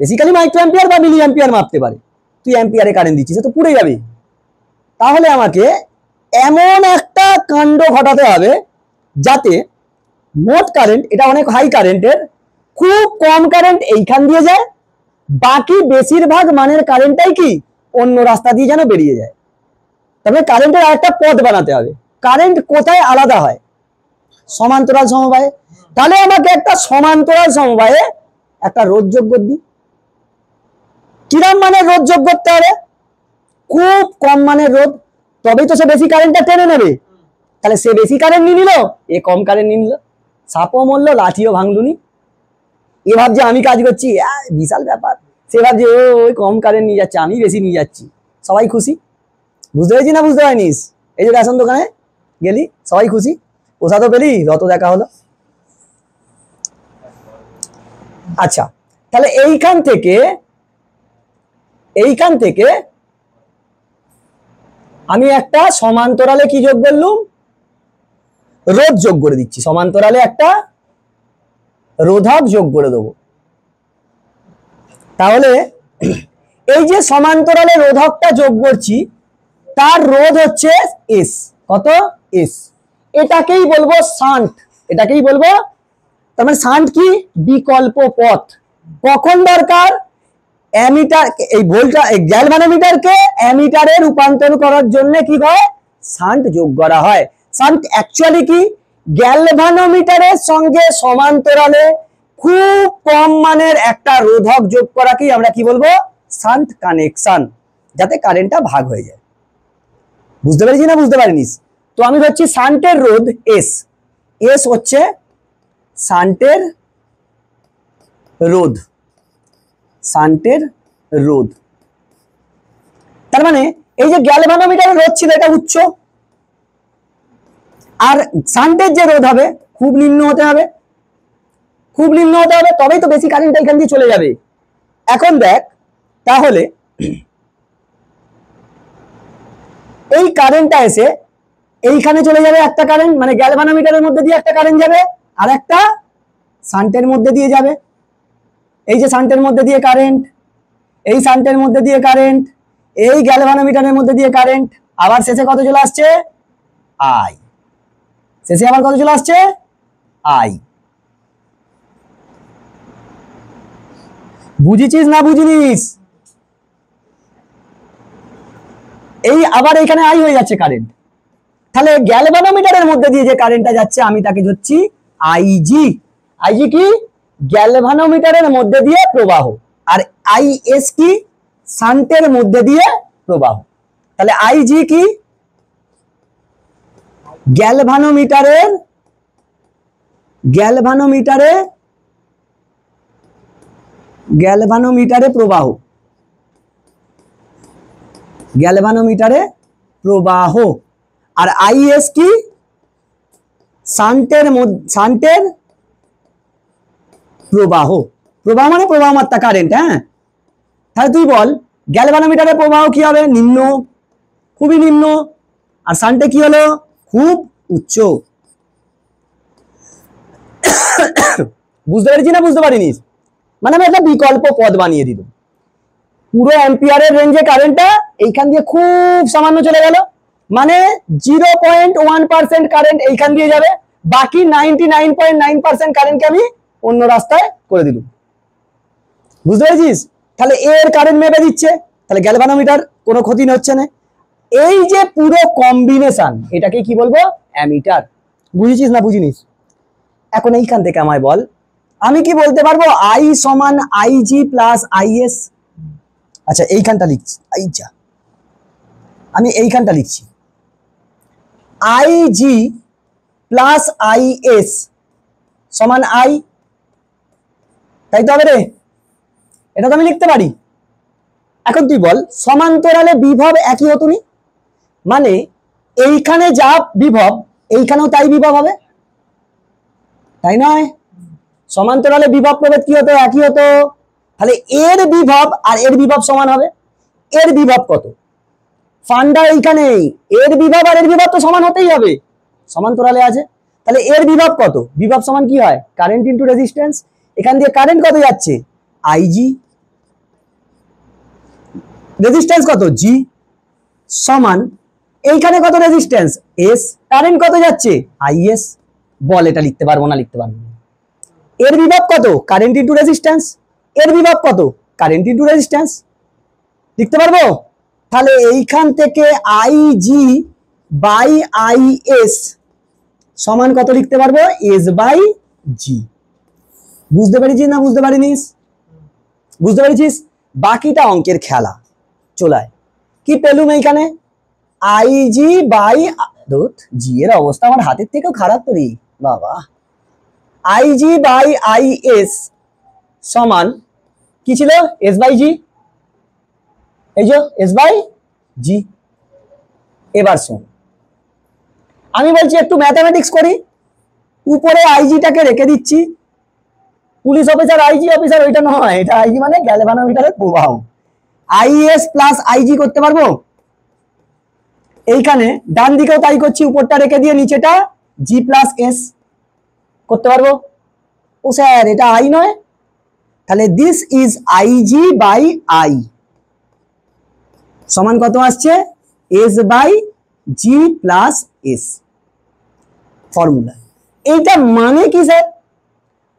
basically micro ampere বা মিলি অ্যাম্পিয়ার মাপতে পারে। তুই অ্যাম্পিয়ারে কারেন্ট দিচ্ছিস, তো পুড়ে যাবে। তাহলে আমাকে এমন একটা কাণ্ড ঘটাতে হবে যাতে মোট কারেন্ট, এটা অনেক হাই কারেন্টের, খুব কম কারেন্ট এইখান দিয়ে যায়, বাকি বেশিরভাগ মানের কারেন্টটাই কি অন্য রাস্তা দিয়ে যেন বেরিয়ে যায়। তবে কারেন্টের আরেকটা পথ বানাতে হবে। কারেন্ট কোথায় আলাদা হয়, সমান্তরাল সমবায়ে। তাহলে আমাকে একটা সমান্তরাল সমবায়ে একটা রোধ যোগ করে দিই। কিরম মানের রোধ যোগ করতে হবে, খুব কম মানের রোধ, তবেই তো সে বেশি কারেন্টটা টেনে নেবে। তাহলে সে বেশি কারেন্ট নিয়ে নিল, এ কম কারেন্ট নিয়ে নিল, সাপও মরলো লাঠিও ভাঙলুনি। এ ভাবছে আমি কাজ করছি, বিশাল ব্যাপার। সে ভাবছে ওই কম কারেন্ট নিয়ে যাচ্ছে, আমি বেশি নিয়ে যাচ্ছি, সবাই খুশি। বুঝতে পেরেছি না বুঝতে পারিনিস? এই যে রেশন দোকানে গেলি, সবাই খুশি, প্রসাদও পেলি, রত দেখা হলো। আচ্ছা, তাহলে এইখান থেকে আমি একটা সমান্তরালে কি যোগ করলুম, রোধ যোগ করে দিচ্ছি। সমান্তরালে একটা রোধক যোগ করে দেবো। তাহলে এই যে সমান্তরালে রোধকটা যোগ করছি, তার রোধ হচ্ছে এস, কত, এস। এটাকেই বলবো শান্ট, এটাকেই বলবো, তার মানে শান্ট কি বিকল্প পথ। কখন দরকার, অ্যামিটার, এই ভোল্টা গ্যালভানোমিটারকে অ্যামিটারে রূপান্তর করার জন্য কি হয়, শান্ট যোগ করা হয়। শান্ট অ্যাকচুয়ালি কি গ্যালভানোমিটারের সঙ্গে সমান্তরালে খুব কম মানের একটা রোধক যোগ করাকেই আমরা কি বলবো, শান্ট কানেকশন, যাতে কারেন্টটা ভাগ হয়ে যায়। বুঝতে পেরেছি না বুঝতে পারিনিস? তো আমি ধরছি শান্টের রোধ এস, এস হচ্ছে শান্টের রোধ, শান্টের রোধ। তার মানে এই যে গ্যালভানোমিটারের রোধ ছিল এটা উচ্চ, আর শান্টের যে রোধ হবে খুব নিম্ন হতে হবে, খুব নিম্ন হতে হবে, তবেই তো বেশি কারেন্ট এখান দিয়ে চলে যাবে। এখন দেখ, তাহলে এই কারেন্টটা এসে এইখানে চলে যাবে একটা কারেন্ট, মানে গ্যালভানোমিটারের মধ্যে দিয়ে একটা কারেন্ট যাবে, আর একটা শান্টের মধ্যে দিয়ে যাবে। এই যে শান্টের মধ্যে দিয়ে কারেন্ট, এই শান্টের মধ্যে দিয়ে কারেন্ট, এই গ্যালভানোমিটারের মধ্যে দিয়ে কারেন্ট, আবার শেষে কত চলে আসছে, আই। শেষে আবার কত চলে আসছে, আই। বুঝেছিস না বুঝিনিস? এই আবার এখানে আই হয়ে যাচ্ছে কারেন্ট। তাহলে গ্যালভানোমিটারের মধ্যে দিয়ে যে কারেন্টটা যাচ্ছে আমি তাকে ধরছি আইজি। আইজি কি গ্যালভানোমিটারের মধ্যে দিয়ে প্রবাহ, আর আইএস কি শান্টের মধ্যে দিয়ে প্রবাহ। তাহলে আইজি কি গ্যালভানোমিটারে প্রবাহ, গ্যালভানোমিটারে প্রবাহ, আর আইএস কি শান্টের প্রবাহ। প্রবাহ মানে প্রবাহ মাত্রা কারেন্ট। হ্যাঁ, তাহলে তুই বল গ্যালভানোমিটারের প্রবাহ কি হবে, নিম্ন, খুবই নিম্ন, আর শান্টে কি হলো, খুব উচ্চ। বুঝতে পেরেছি না বুঝতে পারিনিস? মানে আমি একটা বিকল্প পথ বানিয়ে দিলাম। পুরো অ্যাম্পিয়ারের রেঞ্জে কারেন্টটা এইখান দিয়ে খুব সামান্য চলে গেল, মানে 0.1% কারেন্ট এইখান দিয়ে যাবে, বাকি 99.9% কারেন্টকে আমি অন্য রাস্তায় করে দিলুম। বুঝতে পেরেছিস? তাহলে এর কারেন্ট মেপে দিচ্ছে, তাহলে গ্যালভানোমিটার কোনো ক্ষতি হচ্ছে না। এই যে পুরো কম্বিনেশন, এটাকে কি বলবো? অ্যামিটার। বুঝেছিস না বুঝিনিস? এখন এইখান থেকে আমায় বল, আমি কি বলতে পারবো আই সমান আইজি প্লাস আইএস? আচ্ছা এইখানটা লিখছি, আইজা আমি এইখানটা লিখছি আইজি প্লাস আইএস সমান আই, তাই তো হবে রে? এটা তো আমি লিখতে পারি। এখন তুই বল সমান্তরালে বিভব একই হতো নি, মানে এইখানে যা বিভব এইখানেও তাই বিভব হবে, তাই নয়? সমান্তরালে বিভব প্রভেদ কি হতো? একই হতো। তাহলে এর বিভব আর এর বিভব সমান হবে। এর বিভব কত? ফান্ডা এইখানেই, এর বিভব আর এর বিভব তো সমান হতেই হবে, সমান্তরালে আছে। তাহলে এর বিভব কত? বিভব সমান কি হয়? Current into resistance. এখান দিয়ে কারেন্ট কত যাচ্ছে? আইজি, রেজিস্ট্যান্স কত? জি, সমান এইখানে কত রেজিস্ট্যান্স? এস, কারেন্ট কত যাচ্ছে? আইএস। বল এটা লিখতে পারবো না? লিখতে পারবো। এর বিভব কত? Current into resistance. এর বিভব কত? Current into resistance. লিখতে পারবো? তাহলে এইখান থেকে আইজি বাই আইএস সমান কত লিখতে পারবো? এস বাই জি। বুঝতে পেরেছিস না বুঝতে পারিনিস? বুঝতে পেরেছিস? বাকিটা অঙ্কের খেলা। চলায় কি পেলুম এইখানে? আইজি বাই জি এর অবস্থা আমার হাতের থেকেও খারাপ তো রে বাবা। আইজি বাই আইএস সমান কি ছিল? এস বাই জি। এই যে এস বাই জি। এবার শোন, আমি বলছি একটু ম্যাথমেটিক্স করি। উপরে আইজিটাকে রেখে দিচ্ছি, পুলিশ অফিসার আইজি অফিসার ওইটা নয়, এটা আইজি মানে গ্যালভানোমিটারের প্রবাহ। আইএস প্লাস আইজি করতে পারবো? এইখানে ডান দিকেও তাই করছি, উপরটা রেখে দিয়ে নিচেটা জি প্লাস এস করতে পারবো। ও স্যার এটা আই নয়, তাহলে this is IG by I সমান কত আসছে? S by G plus S. Formula এইটা মানে কি স্যার?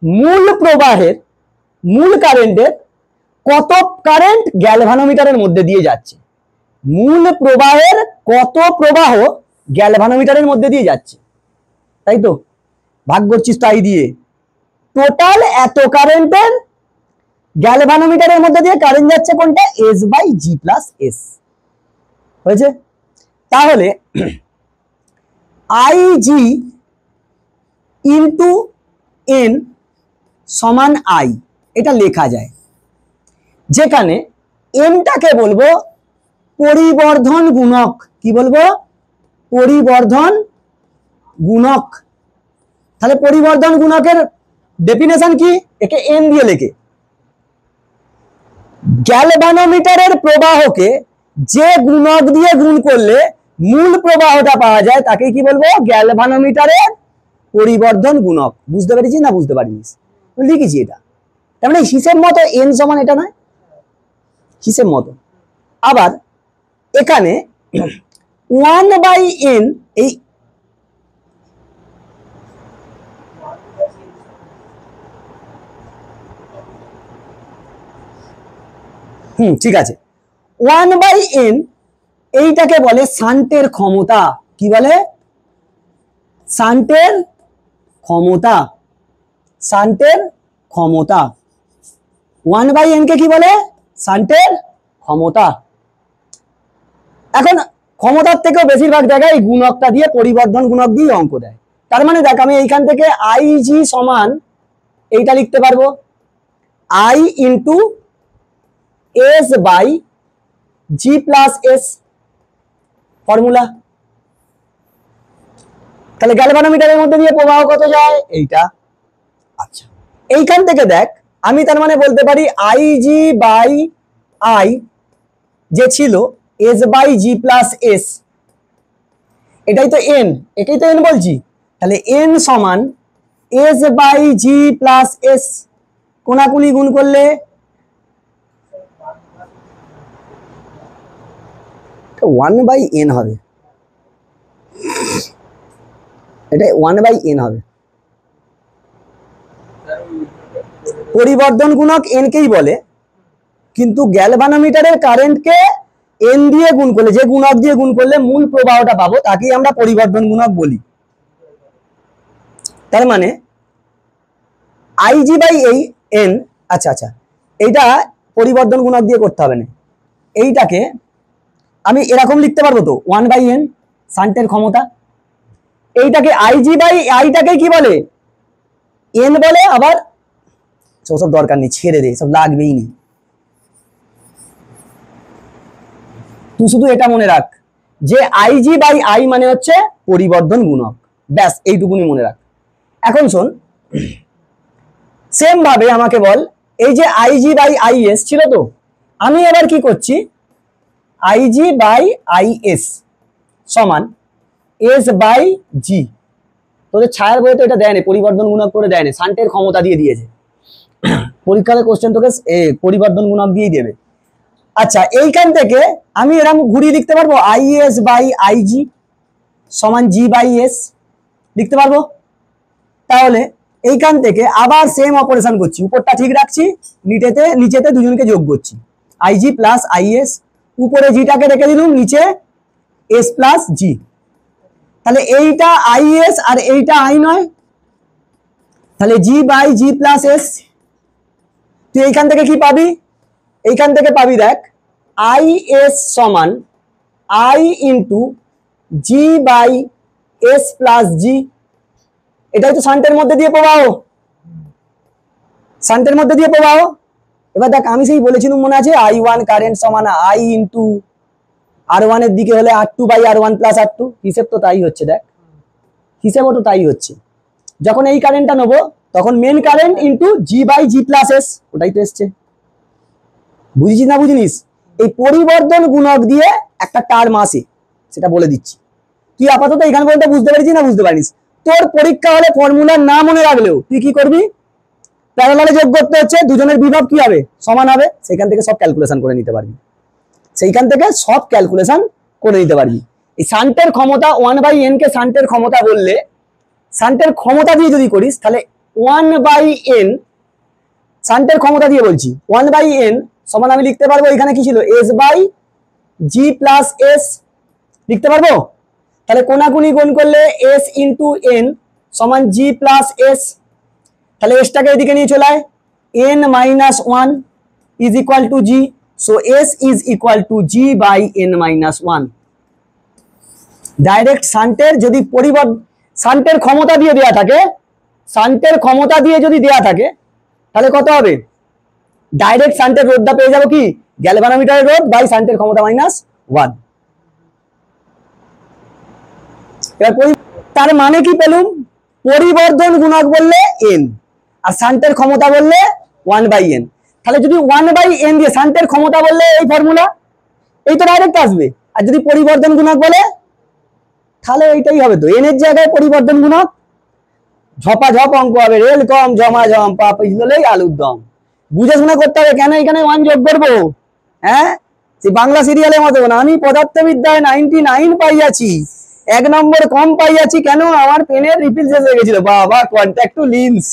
মূল প্রবাহের, মূল কারেন্টের কত কারেন্ট গ্যালভানোমিটারের মধ্যে দিয়ে যাচ্ছে, মূল প্রবাহের কত প্রবাহ গ্যালভানোমিটারের মধ্যে দিয়ে যাচ্ছে, তাই তো? ভাগ করছিস তাই দিয়ে, টোটাল এত কারেন্টের গ্যালভানোমিটারের মধ্যে দিয়ে কারেন্ট যাচ্ছে কোনটা? S by G plus S. হয়েছে? তাহলে আইজি ইন্টু এন সমান আই, এটা লেখা যায়, যেখানে এনটাকে বলবো পরিবর্ধন গুণক। কি বলবো? পরিবর্ধন গুণক। তাহলে পরিবর্ধন গুণকের ডেফিনেশন কি? একে এন দিয়ে লেখে। গ্যালভানোমিটারের প্রবাহকে যে গুণক দিয়ে গুণ করলে মূল প্রবাহটা পাওয়া যায় তাকে কি বলবো? গ্যালভানোমিটারের পরিবর্ধন গুণক। বুঝতে পেরেছিস না বুঝতে পারিস? লিখেছি এটা, তার মানে হিসেব মতো এন সমান এটা নয়, হিসেব মতো। আবার এখানে 1/n এই ঠিক আছে, 1/n এইটাকে বলে শান্টের ক্ষমতা। কি বলে? শান্টের ক্ষমতা। শান্টের ক্ষমতা 1/n কে কি বলে? শান্টের ক্ষমতা। এখন ক্ষমতার থেকেও বেশিরভাগ জায়গায় এই গুণকটা দিয়ে, পরিবর্ধন গুণক দিয়ে অঙ্ক দেয়। তার মানে দেখ আমি এইখান থেকে আইজি সমান এইটা লিখতে পারবো, I into S by G plus S. Formula. তাহলে গ্যালভানোমিটারের মধ্যে দিয়ে প্রবাহ কত যায়? এইটা। আচ্ছা এইখান থেকে দেখ আমি তার মানে বলতে পারি আইজি বাই আই যে ছিল S by G plus S, এটাই তো এন, এটাই তো এন বলছি। তাহলে এন সমান S by G plus S, কোনাকুনি গুণ করলে 1/n হবে, এটা 1/n হবে। পরিবর্ধন গুণক এন কেই বলে, কিন্তু গ্যালভানোমিটারের কারেন্টকে এন দিয়ে গুণ করলে, যে গুণক দিয়ে গুণ করলে মূল প্রবাহটা পাবো তাকেই আমরা পরিবর্ধন গুণক বলি। তার মানে আইজি বাই এই এন, আচ্ছা আচ্ছা এইটা পরিবর্ধন গুণক দিয়ে করতে হবে না, এইটাকে আমি এরকম লিখতে পারবো তো 1/n শান্টের ক্ষমতা। এইটাকে আইজি বাই আইটাকে কি বলে, এন বলে। আবার সব দরকার নেই, ছেড়ে দে, সব লাগবেই নেই, তুই শুধু এটা মনে রাখ যে আইজি বাই আই মানে হচ্ছে পরিবর্ধন গুণক, ব্যাস এইটুকুনি মনে রাখ। এখন শোন, সেম ভাবে আমাকে বল, এই যে আইজি বাই আই এস ছিল তো, আমি এবার কি করছি, আইজি বাই আই এস সমান এস বাই জি। তোদের ছায়ার বইয়ে তো এটা দেয় না, পরিবর্ধন গুণক করে দেয় না, শান্টের ক্ষমতা দিয়ে দিয়েছে। পরীক্ষাতে কোশ্চেন তোকে পরিবর্ধন গুণক দিয়েই দেবে। আচ্ছা, এইখান থেকে আমি এরকম ঘুরিয়ে লিখতে পারবো, আই এস বাই আইজি সমান জি বাই এস লিখতে পারবো। তাহলে এইখান থেকে আবার সেম অপারেশন করছি, উপরটা ঠিক রাখছি, নিচেতে দুজনকে যোগ করছি, আইজি প্লাস আইএস, উপরে জিটাকে রেখে দিলুম, নিচে এস প্লাস জি। তাহলে এইটা আইএস আর এইটা আই নয়, তাহলে G by G plus S. তুই এইখান থেকে কি পাবি, এইখান থেকে পাবি দেখ, আই এস সমান I into G by S plus G. এটাই তো শান্টের মধ্যে দিয়ে প্রবাহ, শান্টের মধ্যে দিয়ে প্রবাহ। এবার দেখ, আমি সেই বলেছিলাম মনে আছে, আই ওয়ান কারেন্ট সমান আই ইন্টু আর ওয়ান এর দিকে হলে R two by R one plus R two, হিসেব তো তাই হচ্ছে, দেখ হিসেবও তো তাই হচ্ছে। যখন এই কারেন্টটা নেবো তখন main current into G by G plus S, ওটাই তো এসছে। বুঝিস না বুঝিনিস, এই পরিবর্ধন গুণক দিয়ে একটা টার্ম আসে, সেটা বলে দিচ্ছি। তুই আপাতত এখান পর্যন্ত বুঝতে পারছিস না বুঝতে পারিস, তোর পরীক্ষা হলে ফর্মুলার না মনে রাখলেও তুই কি করবি, প্যারালালে যোগ করতে হচ্ছে, দুজনের বিভব কি হবে, সমান হবে, সেখান থেকে সব ক্যালকুলেশন করে নিতে পারবি, সেইখান থেকে সব ক্যালকুলেশন করে নিতে পারবি। এই শান্টের ক্ষমতা 1/n কে শান্টের ক্ষমতা বললে, শান্টের ক্ষমতা দিয়ে যদি করিস তাহলে 1/n, শান্টের ক্ষমতা দিয়ে বলছি, 1/n সমান আমি লিখতে পারবো, এখানে কি ছিল, S by G plus S লিখতে পারবো। তাহলে কোনাকুনি গুণ করলে এস ইন্টু এন সমান জি প্লাস এস, তাহলে এসটাকে এদিকে নিয়ে চলে আয়, N minus one is equal to G, so S is equal to G by N minus one. Direct শান্টের যদি শান্টের ক্ষমতা দিয়ে দেওয়া থাকে, শান্টের ক্ষমতা দিয়ে যদি দেওয়া থাকে তাহলে কত হবে, ডাইরেক্ট শান্টের রোধটা পেয়ে যাবো কি, গ্যালভানোমিটারের রোধ বাই শান্টের ক্ষমতা মাইনাস ওয়ান। তার মানে কি পেলুম, পরিবর্ধন গুণক বললে এন আর শান্টের ক্ষমতা বললে 1/n। তাহলে যদি 1/n দিয়ে শান্টের ক্ষমতা বললে এই ফর্মুলা, এই তো ডাইরেক্ট আসবে। আর যদি পরিবর্ধন গুণক বলে তাহলে এইটাই হবে তো, এন এর জায়গায় পরিবর্ধন গুণক, ঝপাঝপ অঙ্ক হবে, রেল কম ঝমাঝম পা পিছলেই আলুর দম। বুঝে শুনে করতে হবে, কেন এখানে 1 যোগ করবো, হ্যাঁ সেই বাংলা সিরিয়ালের মতো না, আমি পদার্থবিদ্যায় 99 পাইয়াছি, 1 নম্বর কম পাইয়াছি, কেন আমার পেনের রিফিল শেষ হয়ে গেছিল। বাবা, কন্ট্যাক্ট টু লিন্স,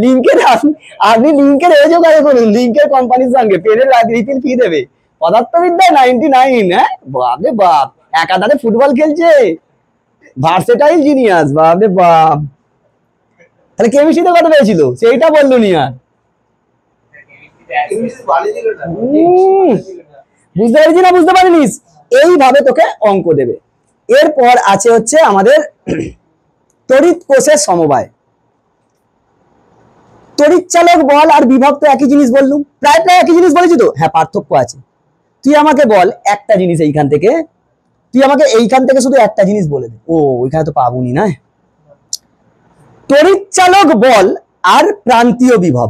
লিঙ্কের আপনি লিঙ্কের যোগাযোগ করুন, লিঙ্কের কোম্পানির সঙ্গে পেনের রিফিল কি দেবে। পদার্থবিদ্যায় 99, হ্যাঁ বাপরে বাপ, একাধারে ফুটবল খেলছে, ভার্সেটাইল জিনিয়াস, বাপরে বাপ। তাহলে কেমিস্ট্রিতে কত পেয়েছিল সেইটা বললো নি আর, বুঝতে পারছি না বুঝতে পারিনিস, এইভাবে তোকে অঙ্ক দেবে। এরপর আছে হচ্ছে আমাদের তড়িৎ কোষের সমবায়। তড়িৎ চালক বল আর বিভব তো একই জিনিস বললুম, প্রায় একই জিনিস বলেছি তো, হ্যাঁ পার্থক্য আছে। তুই আমাকে বল একটা জিনিস, এইখান থেকে তুই আমাকে এইখান থেকে শুধু একটা জিনিস বলে দে। ও ওইখানে তো পাবুনি না, তড়িৎ চালক বল আর প্রান্তীয় বিভব।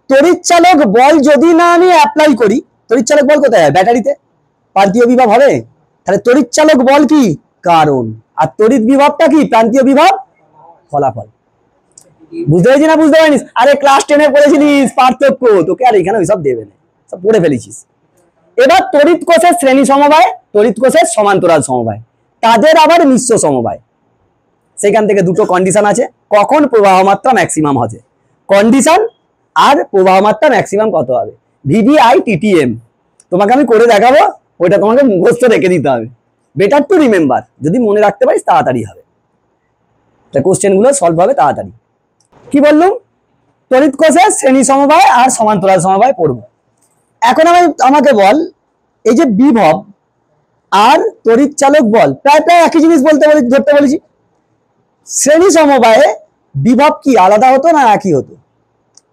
তড়িৎ চালক বল যদি না আমি অ্যাপ্লাই করি, তড়িৎ চালক বল কোথায়, ব্যাটারিতে, প্রান্তীয় বিভব হবে। তাহলে তড়িৎ চালক বল কি, কারণ, আর তড়িৎ বিভবটা কি, প্রান্তীয় বিভব, ফলাফল। বুঝতে পেরেছিস না বুঝতে পারিস, আরে ক্লাস 10-এ পড়েছিলিস পার্থক্য, তোকে আর এখানে ওইসব দেবে না, সব পড়ে ফেলেছিস। এবার তড়িৎ কোষের শ্রেণী সমবায়, তড়িৎ কোষের সমান্তরাল সমবায়, তাদের আবার মিশ্র সমবায়। সেখান থেকে দুটো কন্ডিশন আছে, কখন প্রবাহ মাত্রা ম্যাক্সিমাম হবে। কন্ডিশন আর প্রবাহ মাত্রা ম্যাক্সিমাম কত হবে, ভিভিআই টিটিএম। তোমাকে আমি করে দেখাবো, ওইটা তোমাকে মুখস্থ রেখে দিতে হবে। বেটার টু রিমেম্বার, যদি মনে রাখতে পারিস তাড়াতাড়ি হবে, কোশ্চেন গুলো সলভ হবে তাড়াতাড়ি। কি বললাম, তড়িৎ কোষের শ্রেণী সমবায় আর সমান্তরাল সমবায় পড়বো। এখন আমাকে বল, এই যে বিভব আর তড়িৎ চালক বল প্রায় প্রায় একই জিনিস ধরতে বলেছি। শ্রেণী সমবায়ে বিভব কি আলাদা হতো না একই হতো?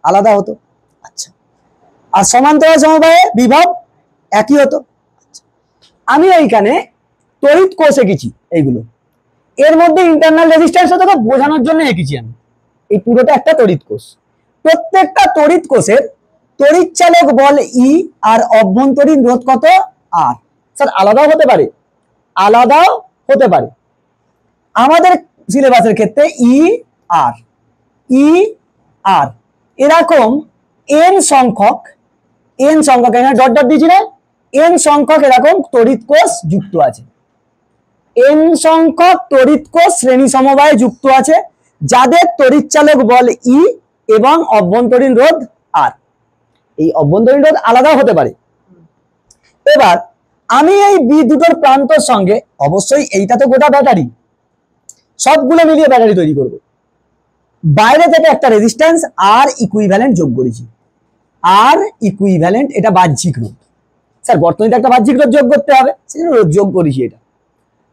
আলাদা হতো। আচ্ছা, আর সমান্তরাল সমবায়ে বিভব একই হতো। আচ্ছা, আমি এইখানে তড়িৎ কোষ এঁকেছি, এইগুলো এর মধ্যে ইন্টারনাল রেজিস্ট্যান্স তোকে বোঝানোর জন্য এঁকেছি আমি। এই পুরোটা একটা তড়িৎ কোষ, প্রত্যেকটা তড়িৎ কোষের তড়িৎ চালক বল ই আর অভ্যন্তরীণ রোধ কত আর। স্যার আলাদাও হতে পারে, আলাদাও হতে পারে। আমাদের সিলেবাসের ক্ষেত্রে ই আর এরকম এন সংখ্যক এখানে ডট ডট দিয়েছি না, এন সংখ্যক এরকম তড়িৎ কোষ যুক্ত আছে। এন সংখ্যক তড়িৎ কোষ শ্রেণী সমবায়ে যুক্ত আছে, যাদের তড়িৎ চালক বল ই এবং অভ্যন্তরীণ রোধ আর। এই অভ্যন্তরীণ রোধ আলাদাও হতে পারে। এবার আমি এই বি দুটোর প্রান্তর সঙ্গে, অবশ্যই এইটা তো গোটা ব্যাটারি, সবগুলো মিলিয়ে ব্যাটারি তৈরি করব। বাইরে থেকে একটা রেজিস্ট্যান্স আর ইকুইভ্যালেন্ট যোগ করেছি। আর ইকুইভ্যালেন্ট এটা বাহ্যিক রোধ। স্যার বর্তনীতে একটা বাহ্যিক রোধ যোগ করতে হবে, সেজন্য রোধ যোগ করেছি এটা।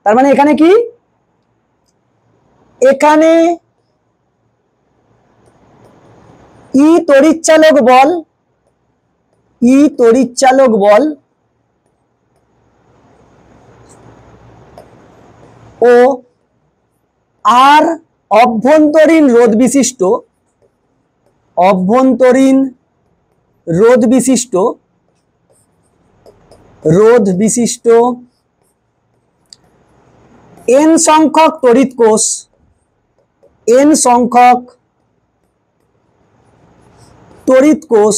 তার মানে এখানে কি, এখানে ই তড়িৎচালক বল ও আর অভ্যন্তরীণ রোধ বিশিষ্ট এন সংখ্যক তড়িৎ কোষ,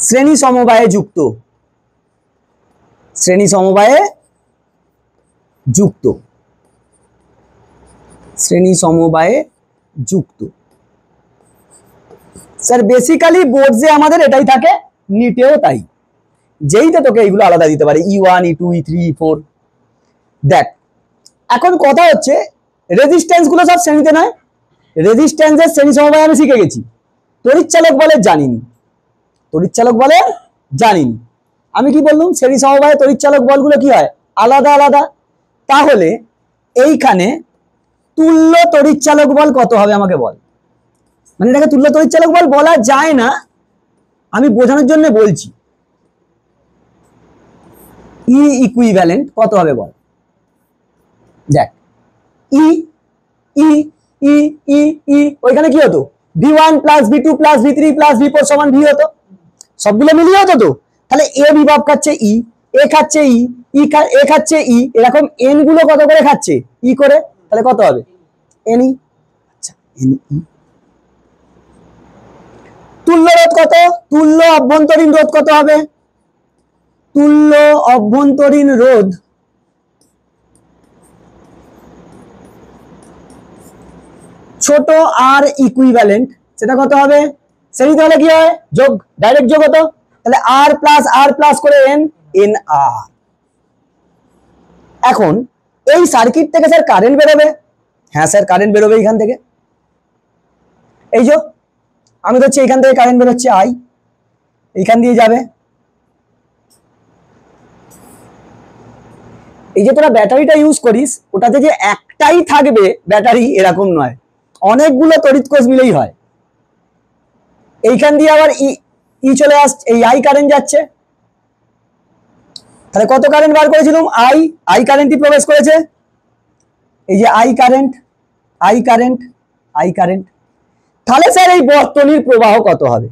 শ্রেণী সমবায়ে যুক্ত। স্যার বেসিক্যালি বোর্ডে আমাদের এটাই থাকে, নিটেও তাই, যেইটা তোকে এইগুলো আলাদা দিতে পারে, E1 E2 E3 E4। দেখ এখন কথা হচ্ছে, রেজিস্ট্যান্স গুলো সব শ্রেণীতে নয়, রেজিস্ট্যান্সের শ্রেণী সমবায় আমি শিখে গেছি, তড়িৎ চালক বলে জানিনি। আমি কি বললাম, শ্রেণী সমবায়ে তড়িৎ চালক বলগুলো কি হয়, আলাদা আলাদা। তাহলে এইখানে তুল্য তড়িৎ চালক বল কত হবে আমাকে বল। মানে এটাকে তুল্য তড়িৎ চালক বল বলা যায় না, আমি বোঝানোর জন্য বলছি। ই ইকুইভ্যালেন্ট কত হবে বল। দেখ ই ই ই ই ই ওইখানে কি হতো, V1 plus V2 plus V3 plus V4 সমান V হতো, সবগুলো মিলিয়ে হতো তো। তাহলে এ বিভব খাচ্ছে ই, এ খাচ্ছে ই, এ খাচ্ছে ই, এরকম এন গুলো কত করে খাচ্ছে ই করে, তাহলে কত হবে এন ই। আচ্ছা এন ই। তুল্য রোধ কত, তুল্য অভ্যন্তরীণ রোধ কত হবে, তুল্য অভ্যন্তরীণ রোধ ছোট আর ইকুইভ্যালেন্ট, সেটা কত হবে, শ্রেণীতে হলে কি হয় যোগ, ডাইরেক্ট যোগ হতো। তাহলে আর প্লাস করে এন আর। এখন এই সার্কিট থেকে স্যার কারেন্ট বেরোবে, হ্যাঁ স্যার কারেন্ট বেরোবে এখান থেকে। এই যে আমি ধরছি এখান থেকে কারেন্ট বেরোচ্ছে আই, এইখান দিয়ে যাবে। এই যে তোরা ব্যাটারিটা ইউজ করিস, ওটাতে যে একটাই থাকবে ব্যাটারি এরকম নয়, অনেকগুলো তড়িৎ কোষ মিলেই হয়। এইখান দিয়ে আবার ই চলে আসছে, এই আই কারেন্ট যাচ্ছে। তাহলে কত কারেন্ট বার করেছিলাম, আই কারেন্টই প্রবেশ করেছে। এই যে আই কারেন্ট। তাহলে স্যার এই বর্তনীর প্রবাহ কত হবে,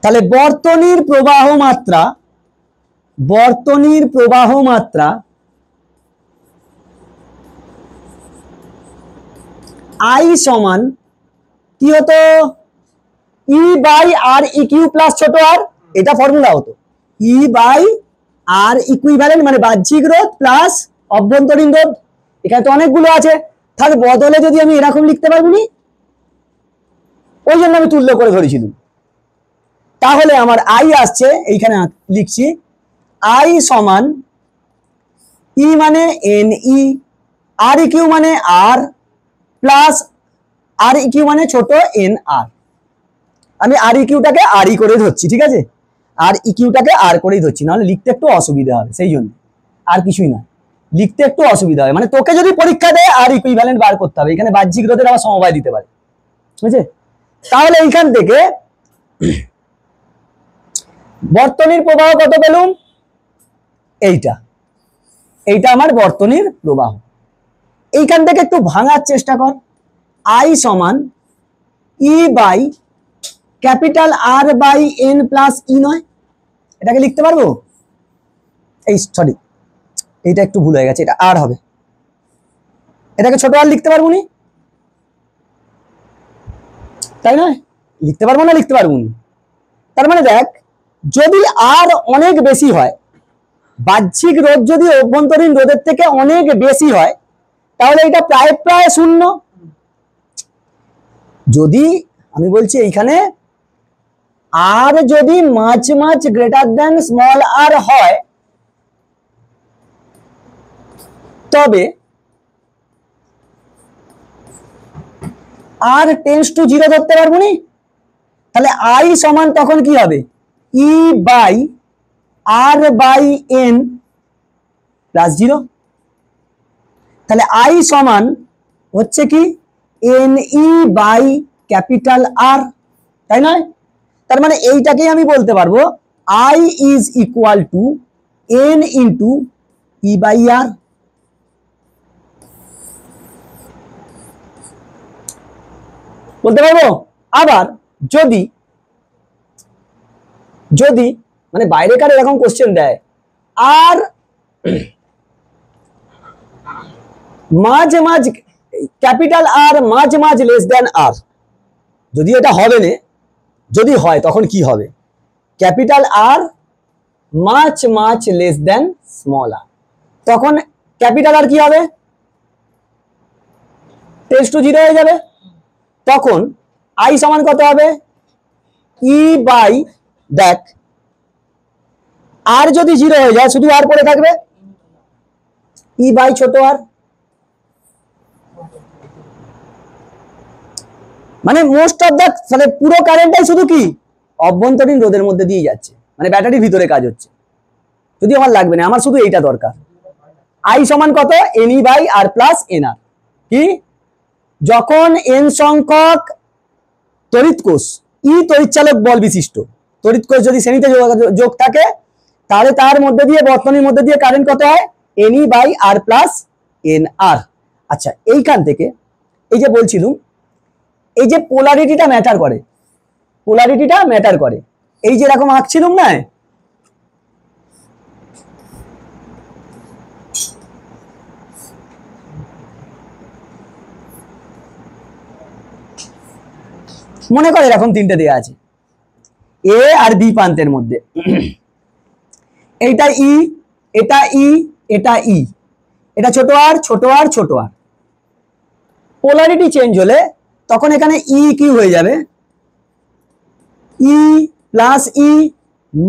তাহলে বর্তনীর প্রবাহ মাত্রা আই সমান কি হতো, ই বাই আর ইকিউ প্লাস ছোট আর, এটা ফর্মুলা হতো, ই বাই আর ইকুইভ্যালেন্ট মানে বাহ্যিক রোধ প্লাস অভ্যন্তরীণ রোধ। এখানে তো অনেকগুলো আছে, তার বদলে যদি আমি এরকম লিখতে পারবো নি, ওই জন্য আমি তুল্য করে ধরেছিলাম। তাহলে আমার আই আসছে, এইখানে লিখছি আই সমান ই মানে এন ই, আর ই কিউ মানে আর প্লাস আর ই কিউ মানে ছোট এন আর। আমি আর ই কিউটাকে আর ই করে ধরছি, ঠিক আছে, আর ই কিউটাকে আর করেই ধরছি, নাহলে লিখতে একটু অসুবিধা হবে, সেই জন্য আর কিছুই না, লিখতে একটু অসুবিধা হয়। মানে তোকে যদি পরীক্ষা দেয় আর ইকুইভ্যালেন্ট বার করতে হবে, এখানে বাহ্যিক রোধের আবার সমবায় দিতে পারে, ঠিক আছে। তাহলে এইখান থেকে বর্তনীর প্রবাহ কত পেলুম, এইটা, এইটা আমার বর্তনীর প্রবাহ। এইখান থেকে একটু ভাঙার চেষ্টা কর, আই সমান E by capital R by N plus E নয়, এটাকে লিখতে পারবো, এই সরি এইটা একটু ভুল হয়ে গেছে, এটা আর হবে, এটাকে ছোট আর লিখতে পারবো নি, তাই নয়, লিখতে পারবো না, লিখতে পারবো নি। তার মানে দেখ, যদি আর অনেক বেশি হয়, বাহ্যিক রোধ যদি অভ্যন্তরীণ রোধের থেকে অনেক বেশি হয়, তাহলে এটা প্রায় প্রায় শূন্য। যদি আমি বলছি এইখানে আর যদি মাঝ মাঝ গ্রেটার দেন স্মল আর হয়, তবে আর টেন্স টু জিরো ধরতে পারবো নি, তাহলে আই সমান তখন কি হবে, E by R by N plus zero. তাহলে আই সমান হচ্ছে কি N E by capital R, তাই নয়? তার মানে এইটাকেই আমি বলতে পারবো I is equal to N into E by R. বলতে পারবো। আবার যদি যদি মানে বাইরেকার এরকম কোশ্চেন দেয় আর মাঝ মাঝ ক্যাপিটাল আর মাঝ মাঝ লেস দেন আর, যদি এটা হবে না, যদি হয় তখন কি হবে, ক্যাপিটাল আর মাঝ মাঝ লেস দেন স্মল আর, তখন ক্যাপিটাল আর কি হবে, টেন্স টু জিরো হয়ে যাবে। তখন আই সমান কত হবে, ই বাই, দেখ আর যদি জিরো হয়ে যায় শুধু আর পড়ে থাকবে, ই বাই ছোট আর, মানে মোস্ট অফ দ্য মানে পুরো কারেন্টটাই শুধু কি অভ্যন্তরীণ রোধের মধ্যে দিয়ে যাচ্ছে, মানে ব্যাটারির ভিতরে কাজ হচ্ছে। যদি আমার লাগবে না, আমার শুধু এইটা দরকার। আই সমান কত, N E by R plus N R. কি, যখন এন সংখ্যক তড়িৎ কোষ, ই তড়িৎচালক বল বিশিষ্ট তড়িৎ কোষ যদি শ্রেণীতে যোগ থাকে, তাহলে তার মধ্যে দিয়ে বর্তনীর মধ্যে দিয়ে কারেন্ট কত হয়, N E by R plus N R. আচ্ছা, এইখান থেকে এই যে বলছিলাম, এই যে পোলারিটিটা ম্যাটার করে, পোলারিটিটা ম্যাটার করে। এই যে এরকম আঁকছিলাম না, মনে করে এরকম তিনটে দেয়া আছে এ আর বি প্রান্তের মধ্যে, এইটা ই, এটা ই, এটা ই, এটা ছোট আর ছোট আর ছোট আর। পোলারিটি চেঞ্জ হলে তখন এখানে ই কিউ হয়ে যাবে, ই plus E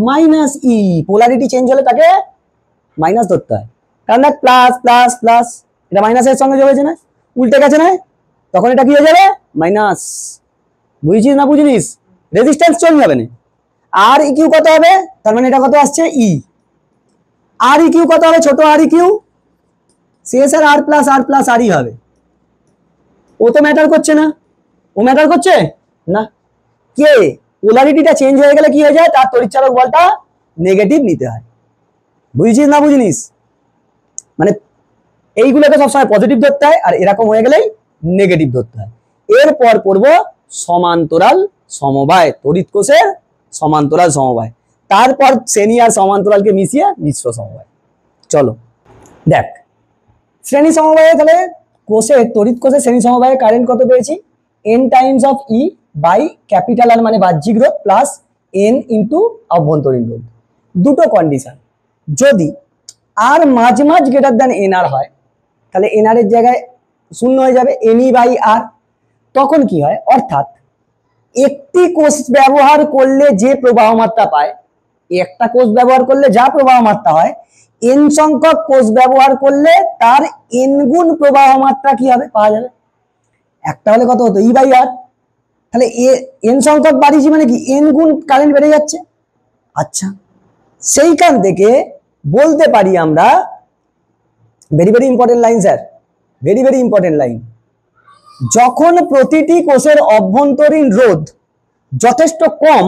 minus E. Polarity change হলে তাকে মাইনাস ধরতে হয়, কারণ প্লাস প্লাস প্লাস এটা মাইনাসের সঙ্গে যোগ হয়েছে না, উল্টে গেছে না, তখন এটা কি হয়ে যাবে, মাইনাস। বুঝছিস না বুঝিস, রেজিস্ট্যান্স চেঞ্জ হবে না। আর ই কিউ কত হবে, তার মানে এটা কত আসছে ই, আর ই কিউ কত হবে, ছোট আর ই কিউ, শেষ আর প্লাস আর ই হবে। ও তো ম্যাটার করছে না, ও ম্যাটার করছে না, কে পোলারিটিটা চেঞ্জ হয়ে গেলে কি হয়ে যায়, তার তড়িৎচালক বলটা নেগেটিভ নিতে হয়। বুঝছিস না বুঝিস, মানে এইগুলোকে সবসময় পজিটিভ ধরতে হয়, আর এরকম হয়ে গেলেই নেগেটিভ ধরতে হয়। এরপর পড়বো সমান্তরাল সমবায়, তড়িৎ কোষের সমান্তরাল সমবায়, তারপর শ্রেণী আর সমান্তরালকে মিশিয়ে মিশ্র সমবায়। চলো দেখ, শ্রেণী সমবায়ে তাহলে কোষের তড়িৎ কোষের শ্রেণী সমবায়ে কারেন্ট কত পেয়েছি, N times of E by capital R মানে বাহ্যিক রোধ প্লাস এন ইন্টু অভ্যন্তরীণ রোধ। দুটো কন্ডিশন, যদি আর মাঝ মাঝ গ্রেটার দেন এন আর হয়, তাহলে এন আর এর জায়গায় শূন্য হয়ে যাবে এনই বাই আর। তখন কি হয়, অর্থাৎ একটি কোষ ব্যবহার করলে যে প্রবাহ মাত্রা পায়, একটা কোষ ব্যবহার করলে যা প্রবাহ মাত্রা হয়, এন সংখ্যক কোষ ব্যবহার করলে তার এন গুণ প্রবাহ মাত্রা কি হবে পাওয়া যাবে। একটা হলে কত হতো ই বাই আর, তাহলে এন সংখ্যক বাড়িয়েছি মানে কি এন গুণ কারেন্ট বেড়ে যাচ্ছে। আচ্ছা, সেইখান থেকে বলতে পারি আমরা, very very important line sir, very very important line, যখন প্রতিটি কোষের অভ্যন্তরীণ রোধ যথেষ্ট কম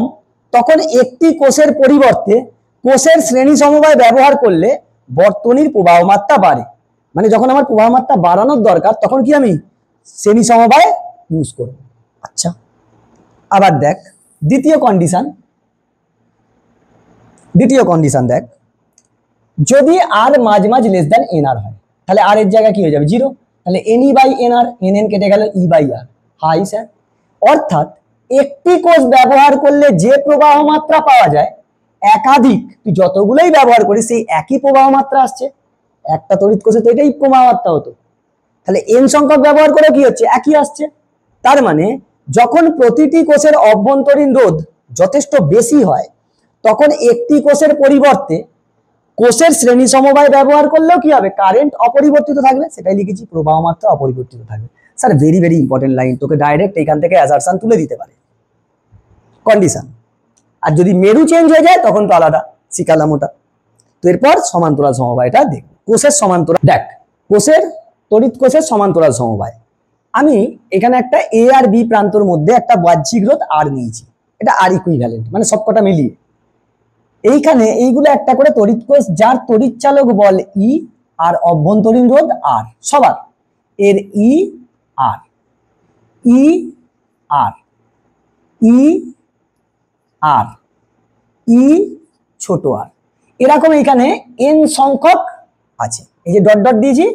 তখন একটি কোষের পরিবর্তে কোষের শ্রেণী সমবায় ব্যবহার করলে বর্তনীর প্রবাহ মাত্রা বাড়ে। মানে যখন আমার প্রবাহ মাত্রা বাড়ানোর দরকার তখন কি আমি শ্রেণী সমবায় ইউজ করব। আচ্ছা, আবার দেখ দ্বিতীয় কন্ডিশন দেখ, যদি আর মাঝ লেস দেন এন আর হয় তাহলে আর এর জায়গায় কি হয়ে যাবে 0, তাহলে NE by N R, N N কেটে গেল E by R. Hi sir, অর্থাৎ একটি কোষ ব্যবহার করলে যে প্রবাহ মাত্রা পাওয়া যায় একাধিক তুই যতগুলোই ব্যবহার করিস সেই একই প্রবাহ মাত্রা আসছে। একটা তড়িৎ কোষে তো এটাই প্রবাহ মাত্রা হতো, তাহলে এন সংখ্যক ব্যবহার করে কি হচ্ছে একই আসছে। তার মানে যখন প্রতিটি কোষের অভ্যন্তরীণ রোধ যথেষ্ট বেশি হয় তখন একটি কোষের পরিবর্তে কোষের শ্রেণী সমবায় ব্যবহার করলেও কি হবে কারেন্ট অপরিবর্তিত থাকবে, সেটাই লিখেছি প্রবাহ মাত্রা অপরিবর্তিত থাকবে। Sir very very important line, তোকে ডাইরেক্ট এখান থেকে অ্যাসারশন তুলে দিতে পারে কন্ডিশন। আর যদি মেরু চেঞ্জ হয়ে যায় তখন তো আলাদা, শিখালাম ওটা। তো এরপর সমান্তরাল সমবায়টা দেখ, কোষের সমান্তরাল দেখ, কোষের তড়িৎ কোষের সমান্তরাল সমবায়। আমি এখানে একটা এ আর বি প্রান্তর মধ্যে একটা বাহ্যিক রোধ আর নিয়েছি, এটা আর ইকুইভ্যালেন্ট মানে সবকটা মিলিয়ে। এইখানে এইগুলো একটা করে তড়িৎ কোষ যার তড়িৎ চালক বল ই আর অভ্যন্তরীণ রোধ আর, সবার এর ই আর ই আর ই আর ই ছোট আর, এরকম এখানে এন সংখ্যক আছে। এই যে ডট ডট দিয়েছি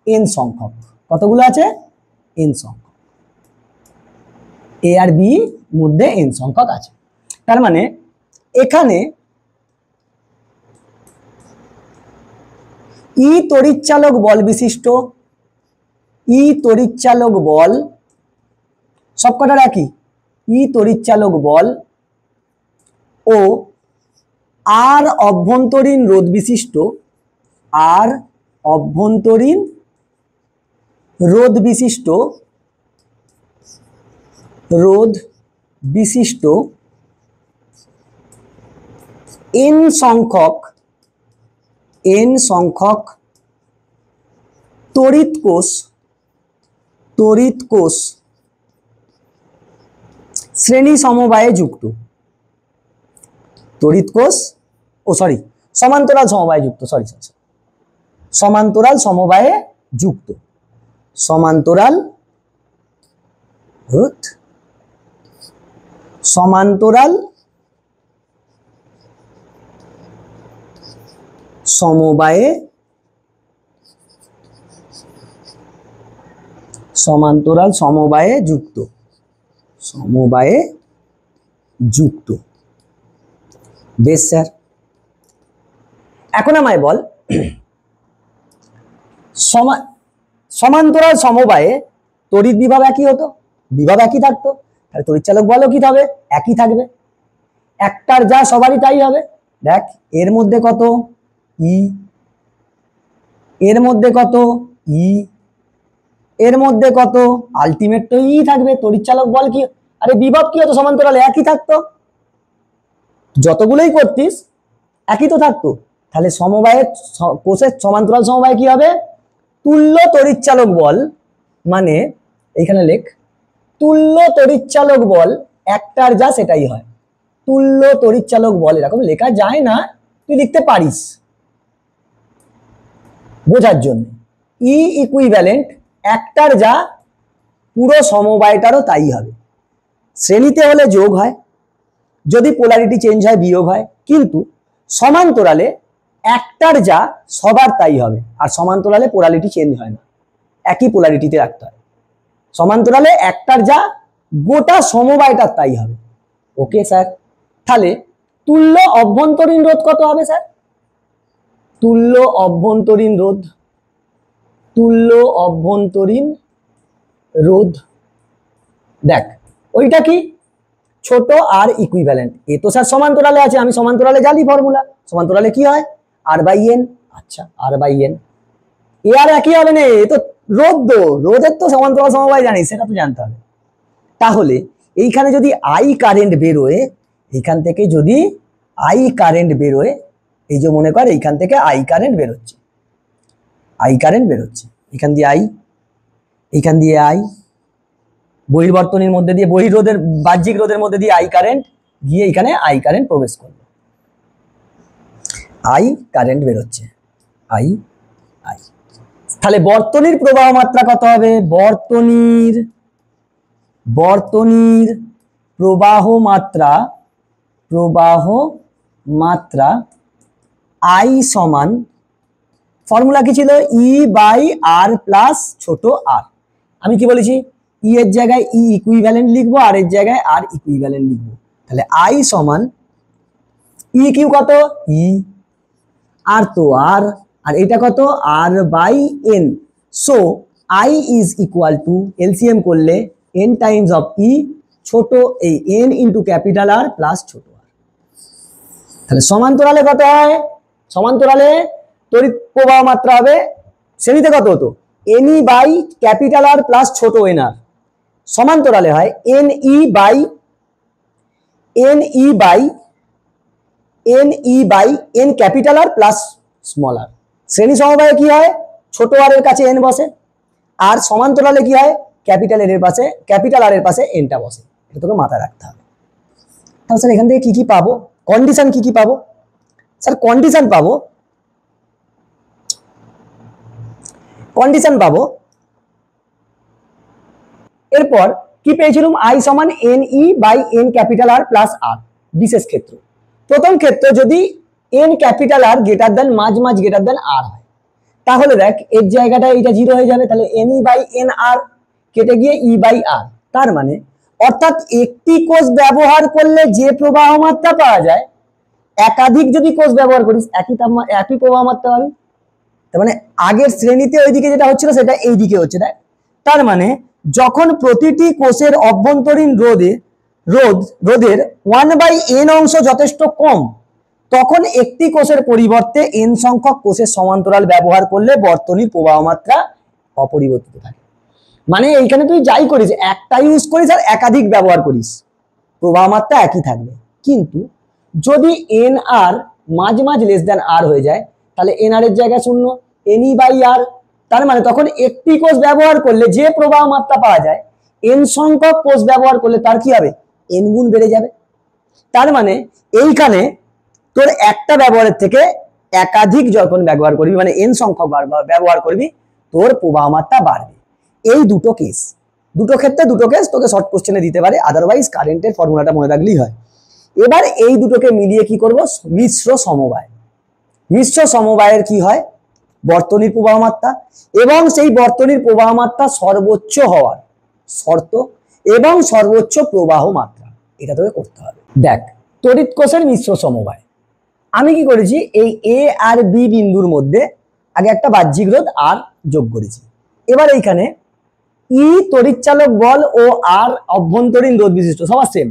এন সংখ্যক, কতগুলো আছে এন সংখ্যক, এ আর বি মধ্যে এন সংখ্যক আছে। তার মানে এখানে ই তড়িৎচালক বল বিশিষ্ট, ই তড়িৎচালক বল সবকটার একই, ই তড়িৎচালক বল ও আর অভ্যন্তরীণ রোধ বিশিষ্ট, আর অভ্যন্তরীণ রোধ বিশিষ্ট এন সংখ্যক তড়িৎ কোষ শ্রেণী সমবায়ে যুক্ত, তড়িৎ কোষ সমান্তরাল সমবায়ে যুক্ত, সমান্তরাল সমবায়ে যুক্ত, সমান্তরাল সমবায়ে যুক্ত। বেশ স্যার, এখন আমায় বল সমান্তরাল সমবায়ে তড়িৎ বিভব একই হতো, বিভব একই থাকতো, তাহলে তড়িৎচালক বলও কি হবে একই থাকবে, একটার যা সবারই তাই হবে। দেখ এর মধ্যে কত ই, এর মধ্যে কত ই, এর মধ্যে কত আলটিমেট তো ই থাকবে। তড়িৎচালক বল কি, আরে বিভব কি হতো সমান্তরালে একই থাকতো, যতগুলোই করতিস একই তো থাকতো। তাহলে সমবায়ের কোষের সমান্তরাল সমবায় কি হবে তুল্য তড়িৎচালক বল, মানে এইখানে লেখ তুল্য তড়িৎচালক বল একটার যা সেটাই হয়, তুল্য তড়িৎচালক বল। এরকম লেখা যায় না, তুই লিখতে পারিস বোঝার জন্য। ই ইকুইভ্যালেন্ট একটার যা পুরো সমবায়টারও তাই হবে। শ্রেণীতে হলে যোগ হয়, যদি পোলারিটি চেঞ্জ হয় বিয়োগ হয়, কিন্তু সমান্তরালে একটার যা সবার তাই হবে। আর সমান্তরালে পোলারিটি চেঞ্জ হয় না, একই পোলারিটিতে রাখতে হয়। সমান্তরালে একটার যা গোটা সমবায়টার তাই হবে। ওকে স্যার, তাহলে তুল্য অভ্যন্তরীণ রোধ কত হবে স্যার? তুল্য অভ্যন্তরীণ রোধ। দেখ ওইটা কি ছোট আর ইকুইভ্যালেন্ট, এ তো স্যার সমান্তরালে আছে, আমি সমান্তরালে জানি ফর্মুলা, সমান্তরালে কি হয় আর বাই এন। আচ্ছা আর বাই এন, এ আর একই হবে না, এ তো রোধ, তো রোধের তো সমান্তরাল সমবায় জানি, সেটা তো জানতে হবে। তাহলে এইখানে যদি আই কারেন্ট বেরোয়, এইখান থেকে যদি আই কারেন্ট বেরোয়, এই যে মনে কর এইখান থেকে আই কারেন্ট বেরোচ্ছে, আই কারেন্ট বেরোচ্ছে, এখান দিয়ে আই, এইখান দিয়ে আই, বহির্বর্তনীর মধ্যে দিয়ে, বহির্রোধের বাহ্যিক রোধের মধ্যে দিয়ে আই কারেন্ট গিয়ে এখানে আই কারেন্ট প্রবেশ করবে, আই কারেন্ট বেরোচ্ছে, আই আই। তাহলে বর্তনীর প্রবাহ মাত্রা কত হবে? বর্তনীর প্রবাহ মাত্রা আই সমান, ফর্মুলা কি ছিল? ই বাই আর প্লাস ছোট আর। আমি কি বলেছি? ই এর জায়গায় ই ইকুইভ্যালেন্ট লিখবো, আর এর জায়গায় আর ইকুইভ্যালেন্ট লিখবো। তাহলে আই সমান ই কিউ কত? ই, আর তো আর এটা কত? R by N. So I is equal to, LCM করলে এন টাইমস অফ ই, ছোট এই N into capital R plus ছোট আর। তাহলে সমান্তরালে কত হয়? সমান্তরালে তড়িৎ প্রবাহ মাত্রা হবে, শ্রেণীতে কত হতো? N E by capital R plus ছোট এন আর। সমান্তরালে হয় N E by N capital R plus small R. শ্রেণী সমবায়ে কি হয়? ছোট আর এর কাছে এন বসে, আর সমান্তরালে কি হয়? ক্যাপিটাল আর এর পাশে এনটা বসে। এটা তোকে মাথায় রাখতে হবে। তাহলে স্যার এখান থেকে কি কি পাবো? কন্ডিশন কি কি পাবো? স্যার কন্ডিশন পাবো এরপর কি পেয়েছিলাম? আই সমান N E by N capital R plus R. বিশেষ ক্ষেত্র, প্রথম ক্ষেত্র যদি N capital R greater than মাঝ গ্রেটার দেন আর হয়, তাহলে দেখ এর জায়গাটা এটা 0 হয়ে যাবে, তাহলে এন ই বাই এন আর কেটে গিয়ে ই বাই আর। তার মানে অর্থাৎ একটি কোষ ব্যবহার করলে যে প্রবাহ মাত্রা পাওয়া যায়, একাধিক যদি কোষ ব্যবহার করিস একই প্রবাহ মাত্রা পাবি। তার মানে আগের শ্রেণীতে ওইদিকে যেটা হচ্ছিল সেটা এইদিকে হচ্ছে, দেখ। তার মানে যখন প্রতিটি কোষের অভ্যন্তরীণ রোধের 1/n অংশ যথেষ্ট কম, তখন একটি কোষের পরিবর্তে n সংখ্যক কোষের সমান্তরাল ব্যবহার করলে বর্তনীর প্রবাহ মাত্রা অপরিবর্তিত থাকে। মানে এইখানে তুই যাই করিস, একটা ইউজ করিস আর একাধিক ব্যবহার করিস, প্রবাহ মাত্রা একই থাকবে। কিন্তু যদি এন আর মাঝ লেস দেন আর হয়ে যায়, তাহলে এন আর এর জায়গায় 0, এন ই বাই আর। তার মানে তখন একটি কোষ ব্যবহার করলে যে প্রবাহ মাত্রা পাওয়া যায়, এন সংখ্যক কোষ ব্যবহার করলে তার কি হবে? এন গুণ বেড়ে যাবে। তার মানে এইখানে তোর একটা ব্যবহারের থেকে একাধিক যখন ব্যবহার করবি, মানে এন সংখ্যক ব্যবহার করবি, তোর প্রবাহ মাত্রা বাড়বে। এই দুটো ক্ষেত্রে দুটো কেস তোকে শর্ট কোশ্চেনে দিতে পারে, আদারওয়াইজ কারেন্টের ফর্মুলাটা মনে রাখলেই হয়। এবার এই দুটোকে মিলিয়ে কি করব? মিশ্র সমবায়ের কি হয়? বর্তনীর প্রবাহ মাত্রা এবং সেই বর্তনীর প্রবাহ মাত্রা সর্বোচ্চ হওয়ার শর্ত এবং সর্বোচ্চ প্রবাহ মাত্রা, এটা তোকে করতে হবে। দেখ তড়িৎ কোষের মিশ্র সমবায়, আমি কি করেছি? এই এ আর বি বিন্দুর মধ্যে আগে একটা বাহ্যিক রোধ আর যোগ করেছি। এবার এইখানে ই তড়িৎচালক বল ও আর অভ্যন্তরীণ রোধ বিশিষ্ট, সবার সেম।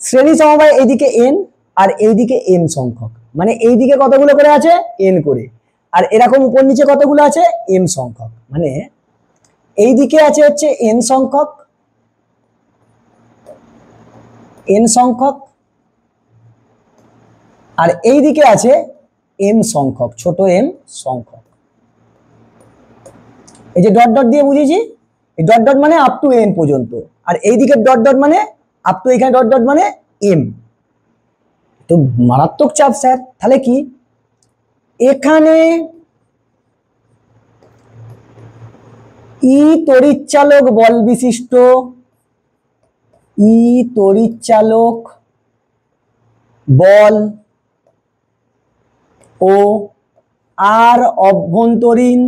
শ্রেণী সমবায় এইদিকে এন আর এইদিকে এম সংখ্যক, মানে এইদিকে কতগুলো করে আছে? এন করে, আর এরকম উপর নিচে কতগুলো আছে? এম সংখ্যক। মানে এইদিকে আছে হচ্ছে এন সংখ্যক, আর এইদিকে আছে এম সংখ্যক, ছোট এম সংখ্যক। এই যে ডট ডট দিয়ে বুঝিয়েছি, এই ডট ডট মানে আপ টু এন পর্যন্ত, আর এইদিকে ডট ডট মানে আপ টু, এখানে ডট ডট মানে এম। তো মারাত্মক চাপ স্যার। তাহলে কি এখানে ই তড়িৎচালক বল বিশিষ্ট, ই তড়িৎচালক বল ও আর অভ্যন্তরীণ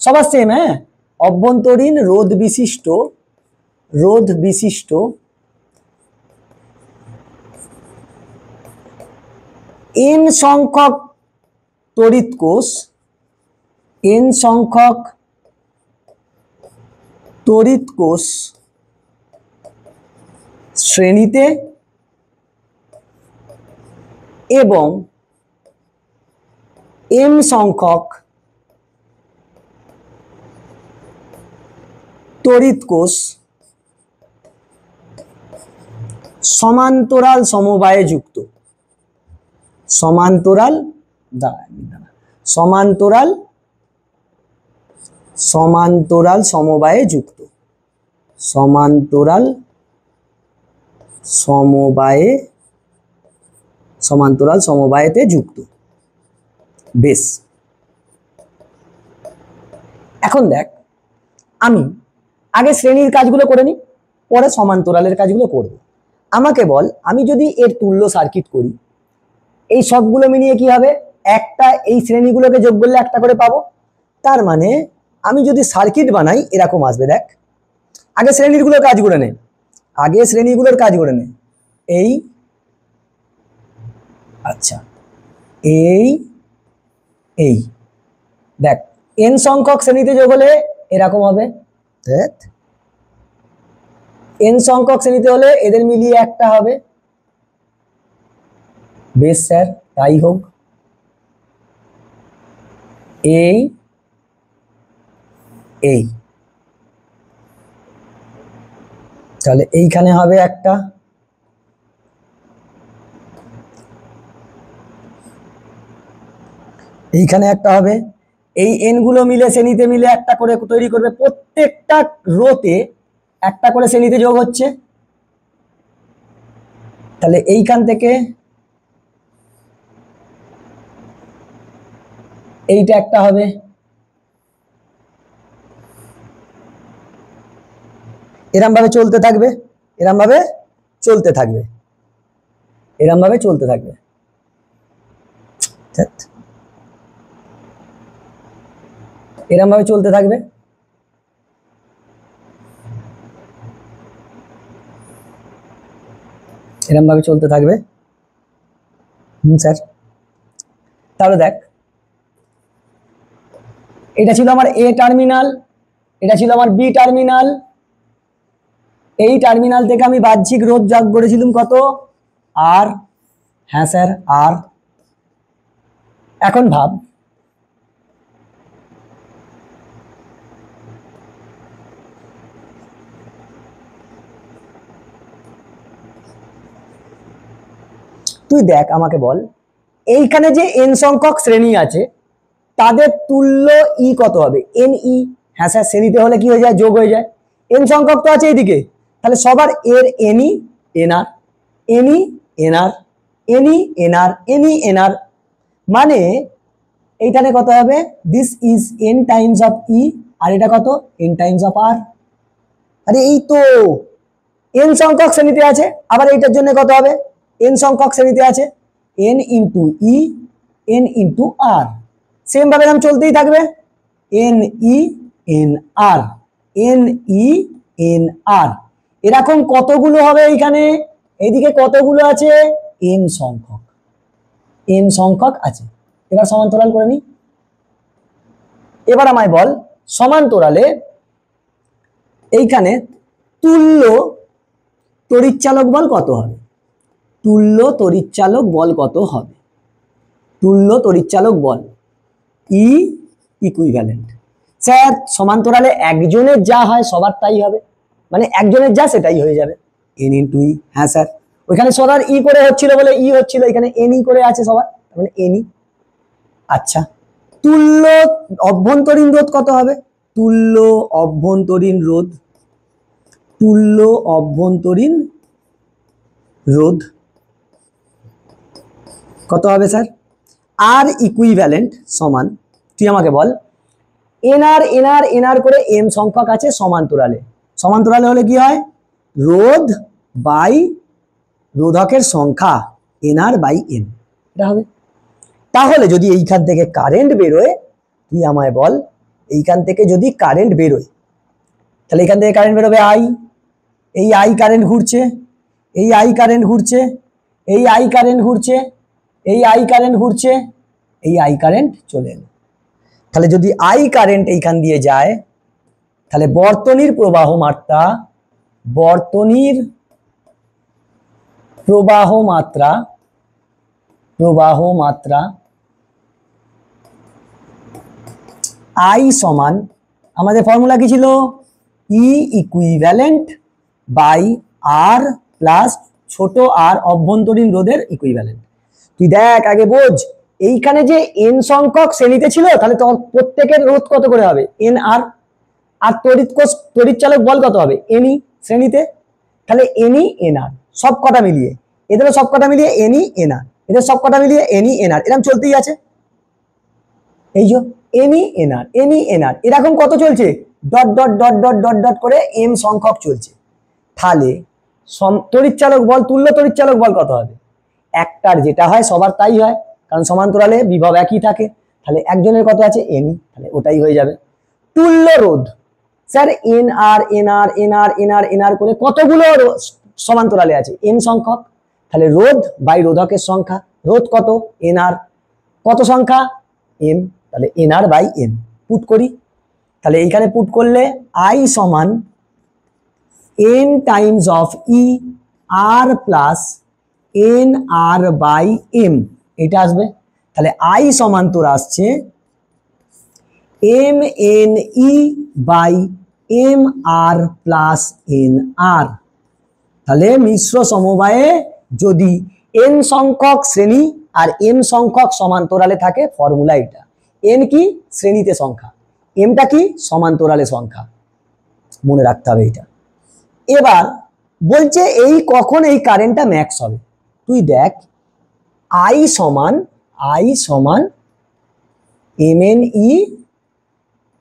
সবার সেম, হ্যাঁ, অভ্যন্তরীণ রোধ বিশিষ্ট এন সংখ্যক তড়িৎ কোষ n সংখ্যক তড়িৎ কোষ শ্রেণীতে এবং m সংখ্যক তড়িৎ কোষ সমান্তরাল সমবায়ে যুক্ত। সমান্তরাল সমান্তরাল সমান্তরাল সমবায়ে যুক্ত। সমান্তরাল সমবায়ে সমান্তরাল সমবায়েতে যুক্ত। বেশ, এখন দেখ আমি আগে শ্রেণীর কাজগুলো করে নিই, পরে সমান্তরালের কাজগুলো করব। আমাকে বল, আমি যদি এর তুল্য সার্কিট করি, এই সবগুলো মিলিয়ে কি হবে, একটা এই শ্রেণীগুলোকে যোগ করলে একটা করে পাবো। তার মানে আমি যদি সার্কিট বানাই এরকম আসবে। দেখ আগে শ্রেণীগুলোর কাজ করে নে, আগে শ্রেণীগুলোর কাজ করে নে। এই আচ্ছা এই এই দেখ n সংখ্যক শ্রেণীতে যোগ হলে এরকম হবে। দেখ n সংখ্যক শ্রেণীতে হলে এদের মিলিয়ে একটা হবে। বেশ স্যার, তাই হোক। এই এই তাহলে এইখানে হবে একটা, এইখানে একটা হবে। এই n গুলো মিলে শ্রেণীতে মিলে একটা করে তৈরি করবে। প্রত্যেকটা রোতে একটা করে শ্রেণীতে যোগ হচ্ছে। তাহলে এইখান থেকে এইটা একটা হবে। এরম ভাবে চলতে থাকবে, এরম ভাবে চলতে থাকবে, এরম ভাবে চলতে থাকবে। এরম ভাবে চলতে থাকবে। এরম ভাবে চলতে থাকবে। স্যার, তাহলে দেখ এটা ছিল আমার এ টার্মিনাল, এটা ছিল আমার বি টার্মিনাল। এই টার্মিনাল থেকে আমি বাহ্যিক রোধ যোগ করেছিলাম কত, আর। হ্যাঁ স্যার, আর। এখন ভাব তুই দেখ, আমাকে বল এইখানে যে n সংখ্যক শ্রেণী আছে তাদের তুল্য ই কত হবে, n ই। হ্যাঁ স্যার, শ্রেণীতে হলে কি হয়ে যায়, যোগ হয়ে যায়। n সংখ্যক তো আছে এইদিকে, তাহলে সবার এর n ই nr, n ই nr, n ই nr, n ই nr, মানে এইখানে কত হবে, this is n times of E, আর এটা কত, n টাইমস অফ r। আরে এই তো n সংখ্যক শ্রেণীতে আছে, আবার এইটার জন্য কত হবে, n সংখ্যক শ্রেণীতে আছে, n ইন্টু ই, n ইন্টু আর। সেম ভাবে নাম চলতেই থাকবে, n ই n r, n ই n r। এরকম কতগুলো হবে এইখানে, এইদিকে কতগুলো আছে, n সংখ্যক, n সংখ্যক আছে। এবার সমান্তরাল করে নি। এবার আমায় বল সমান্তরালে এইখানে তুল্য তড়িৎচালক বল কত হবে, তুল্য তড়িৎচালক বল কত হবে, তুল্য তড়িৎচালক বল ই ইকুইভ্যালেন্ট। স্যার সমান্তরালে একজনের যা হয় সবার তাই হবে, মানে একজনের যা সেটাই হয়ে যাবে, n ইন্টু ই। হ্যাঁ স্যার, ওইখানে সবার ই করে হচ্ছিল বলে ই হচ্ছিল, এখানে n ই করে আছে সবার, মানে n ই। আচ্ছা, তুল্য অভ্যন্তরীণ রোধ কত হবে, তুল্য অভ্যন্তরীণ রোধ, তুল্য অভ্যন্তরীণ রোধ কত হবে স্যার, আর ইকুইভ্যালেন্ট সমান, তুই আমাকে বল এনআর এনআর এনআর করে এম সংখ্যক আছে সমান্তরালে, সমান্তরালে হলে কি হয়, রোধ বাই রোধকের সংখ্যা এনআর বাই এম, এটা হবে। তাহলে যদি এইখান থেকে কারেন্ট বেরোয়, তুই আমায় বল এইখান থেকে যদি কারেন্ট বেরোয়, তাহলে এখান থেকে কারেন্ট বেরোবে আই, এই আই কারেন্ট ঘুরছে, এই আই কারেন্ট ঘুরছে, এই আই কারেন্ট ঘুরছে, এই আই কারেন্ট ঘুরছে, এই আই কারেন্ট চলে এলো। তাহলে যদি আই কারেন্ট এইখান দিয়ে যায় তাহলে বর্তনীর প্রবাহ মাত্রা আই সমান, আমাদের ফর্মুলা কি ছিল, E equivalent by R plus ছোট আর অভ্যন্তরীণ রোধের ইকুইভ্যালেন্ট। তুই দেখ আগে বোঝ, এইখানে যে এন সংখ্যক শ্রেণীতে ছিল তাহলে প্রত্যেকের রোধ কত করে হবে, এন আর, আর তড়িৎ চালক বল কত হবে, এনই শ্রেণীতে, তাহলে এনই এন আর সব কটা মিলিয়ে, এদেরও সব কটা মিলিয়ে এনই এন আর, এদের সব কটা মিলিয়ে এনই এন আর, এরকম চলতেই আছে। এই যে এনই এন আর এরকম কত চলছে, dot dot dot dot dot dot করে এম সংখ্যক চলছে। তাহলে তড়িৎচালক বল, তুল্য তড়িৎচালক বল কত হবে, একটার যেটা হয় সবার তাই হয়, কারণ সমান্তরালে বিভব একই থাকে। তাহলে একজনের কত আছে, এনই, তাহলে ওটাই হয়ে যাবে। তুল্য রোধ, sir N R N R N R N R N আর করে কতগুলো সমান্তরালে আছে, এন সংখ্যক, তাহলে রোধ বাই রোধকের সংখ্যা, রোধ কত, এন আর, কত সংখ্যা, এন, তাহলে N R by N put করি। তাহলে এইখানে পুট করলে আই সমান N times of E R plus N R by M, এটা আসবে। তাহলে আই সমান তোর আসছে M N E by M R plus N R. তাহলে মিশ্র সমবায়ে যদি এন সংখ্যক শ্রেণী আর এম সংখ্যক সমান্তরালে থাকে, ফর্মুলা এটা, এন কি শ্রেণীতে সংখ্যা, এমটা কি সমান্তরালে সংখ্যা, মনে রাখতে হবে এটা। এবার বলছে এই কখন এই কারেন্টটা ম্যাক্স হবে, তুই দেখ আই সমান M N E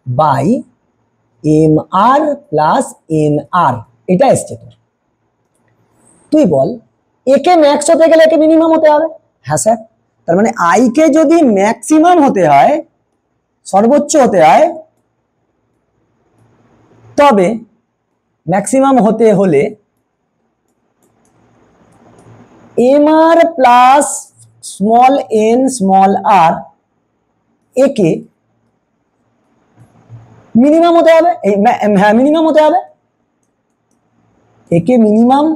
by M R plus N R, এটা এসছে তোর। তুই বল একে ম্যাক্স হতে গেলে একে মিনিমাম হতে হবে, হ্যাঁ স্যার, তার মানে আই কে যদি ম্যাক্সিমাম হতে হয়, সর্বোচ্চ হতে হয়, তবে ম্যাক্সিমাম হতে হলে M R plus small N small আর একে মিনিমাম হতে হবে, হ্যাঁ মিনিমাম হতে হবে, একে মিনিমাম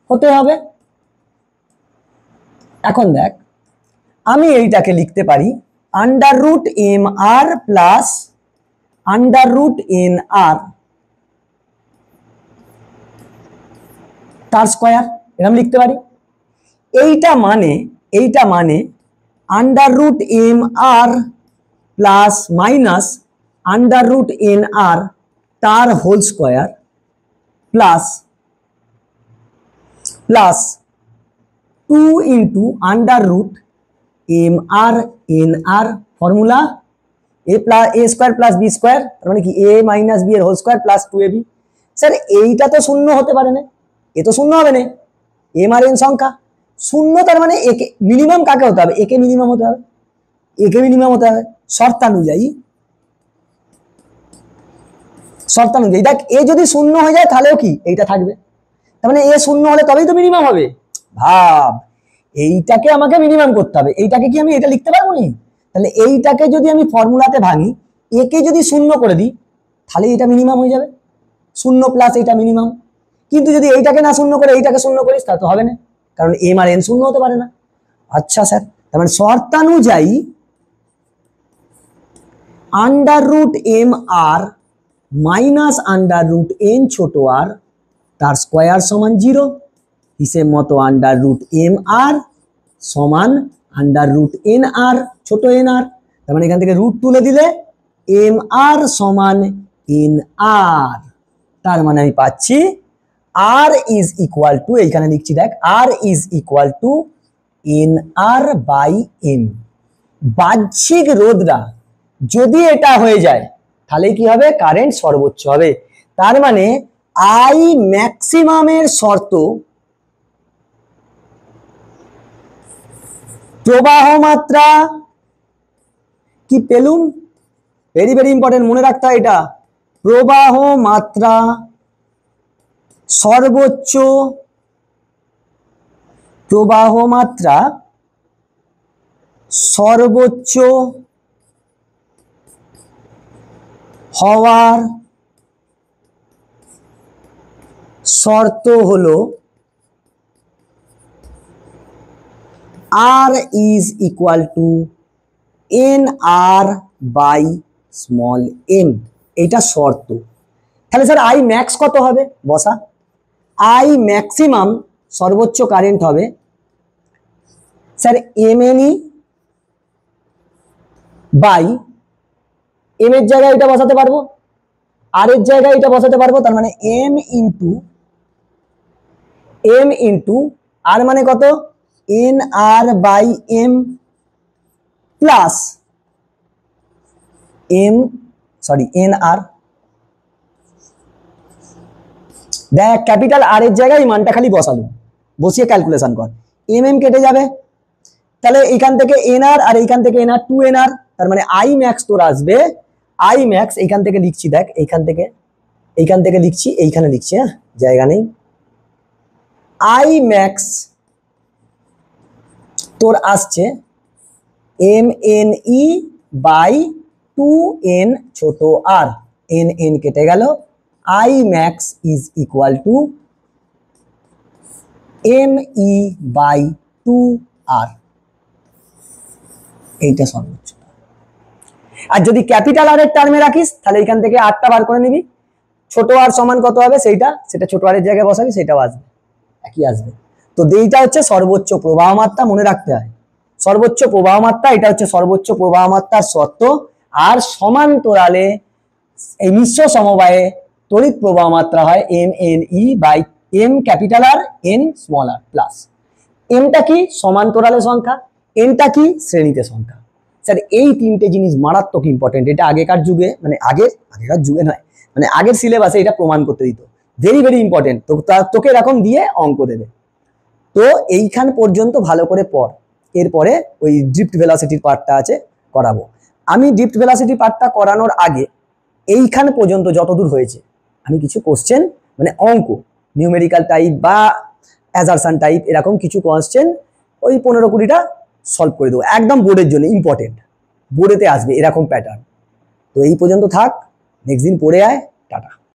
হতে হবে। এখন দেখ আমি এইটাকে লিখতে পারি under root M R plus under root N R তার স্কয়ার, এরকম লিখতে পারি। এইটা মানে under root M R plus minus under root N R তার whole square plus 2 into under root M R N R, formula A square plus B square, তার মানে কি এ মাইনাস বি এর whole square plus 2ab। Sir এইটা তো শূন্য হতে পারে না, এ তো শূন্য হবে না, এম আর এন সংখ্যা শূন্য, তার মানে একে মিনিমাম কাকে হতে হবে, একে মিনিমাম হতে হবে, একে মিনিমাম হতে হবে শর্তানুযায়ী। দেখ এ যদি শূন্য হয়ে যায় তাহলেও কি এইটা থাকবে, তার মানে এ শূন্য হলে তবেই তো মিনিমাম হবে। ভাব এইটাকে আমাকে মিনিমাম করতে হবে, এইটাকে কি আমি এটা লিখতে পারবো না, তাহলে এইটাকে যদি আমি ফর্মুলাতে ভাঙি, একে যদি শূন্য করে দিই তাহলে এটা মিনিমাম হয়ে যাবে, শূন্য প্লাস এটা মিনিমাম। কিন্তু যদি এইটাকে না শূন্য করে এইটাকে শূন্য করিস তা তো হবে না, কারণ এম আর এন শূন্য হতে পারে না। আচ্ছা স্যার, তার মানে শর্তানুযায়ী আন্ডার রুট এম আর মাইনাস আন্ডার রুট এন ছোট আর তার স্কয়ার সমান 0, হিসেব মতো আন্ডার রুট এম আর সমান আন্ডার রুট এন আর ছোট এন আর, তার মানে এখান থেকে রুট তুলে দিলে এম আর সমান এন আর, তার মানে আমি পাচ্ছি আর ইজ ইকুয়াল টু, এইখানে লিখছি দেখ, R is equal to N R by M. বাহ্যিক রোধটা যদি এটা হয়ে যায় তাহলে কি হবে, কারেন্ট সর্বোচ্চ হবে। তার মানে আই ম্যাক্সিমামের শর্ত প্রবাহ মাত্রা কি পেলুম, ভেরি ভেরি ইম্পর্টেন্ট, মনে রাখতে হয় এটা, প্রবাহ মাত্রা সর্বোচ্চ, প্রবাহ মাত্রা সর্বোচ্চ হওয়ার শর্ত হলো R is equal to NR by small m, এটা শর্ত। তাহলে স্যার I max কত হবে? বসা। I maximum সর্বোচ্চ কারেন্ট হবে স্যার MNE বাই M এর জায়গায় এটা বসাতে পারবো, R এর জায়গায় এটা বসাতে পারবো, তার মানে M ইন্টু R মানে কত? NR by M plus NR। দেখ ক্যাপিটাল আর এর জায়গায় এই মানটা খালি বসালো, বসিয়ে ক্যালকুলেশন কর, কেটে যাবে, তাহলে এইখান থেকে এনআর আর এইখান থেকে এনআর 2NR, তার মানে আই ম্যাক্স তোর আসবে, আই ম্যাক্স এইখান থেকে লিখছি, দেখ এইখান থেকে লিখছি, এইখানে লিখছি, হ্যাঁ জায়গা নেই, আই ম্যাক্স তোর আসছে MNE বাই 2N ছোট r, n কেটে গেল, I max is equal to ME by 2R, এইটা সর্বোচ্চ। আর যদি ক্যাপিটাল আর এর টার্মে রাখিস তাহলে এখান থেকে আরটা বার করে নিবি, ছোট আর সমান কত হবে সেটা ছোট আর এর জায়গায় বসাবি, সেটাও আসবে, একই আসবে। তো এইটা হচ্ছে সর্বোচ্চ প্রবাহ মাত্রা, মনে রাখতে হয় সর্বোচ্চ প্রবাহ মাত্রা, এটা হচ্ছে সর্বোচ্চ প্রবাহ মাত্রার শর্ত। আর সমান্তরালে এই মিশ্র সমবায়ে তড়িৎ প্রবাহ মাত্রা হয় MNE by M capital R N small R plus. এমটা কি? সমান্তরালে সংখ্যা, এনটা কি? শ্রেণীতে সংখ্যা। স্যার এই তিনটে জিনিস মারাত্মক ইম্পর্টেন্ট, এটা আগেকার যুগে, মানে আগেকার যুগে নয়, মানে আগের সিলেবাসে এটা প্রমাণ করতে দিত, ভেরি ভেরি ইম্পর্টেন্ট। তো তোকে এরকম দিয়ে অঙ্ক দেবে, তো এইখান পর্যন্ত ভালো করে পড়, এরপরে ওই ড্রিফট ভেলোসিটির পার্টটা আছে করাবো। আমি ড্রিফট ভেলোসিটি পার্টটা করানোর আগে এইখান পর্যন্ত যতদূর হয়েছে আমি কিছু কোশ্চেন, মানে অঙ্ক নিউমেরিক্যাল টাইপ বা অ্যাজারশন টাইপ এরকম কিছু কোশ্চেন ওই 15-20টা সলভ করে দেবো, একদম বোর্ডের জন্য ইম্পর্টেন্ট, বোর্ডেতে আসবে এরকম প্যাটার্ন। তো এই পর্যন্ত থাক, নেক্সট দিন পড়ে আয়, টাটা।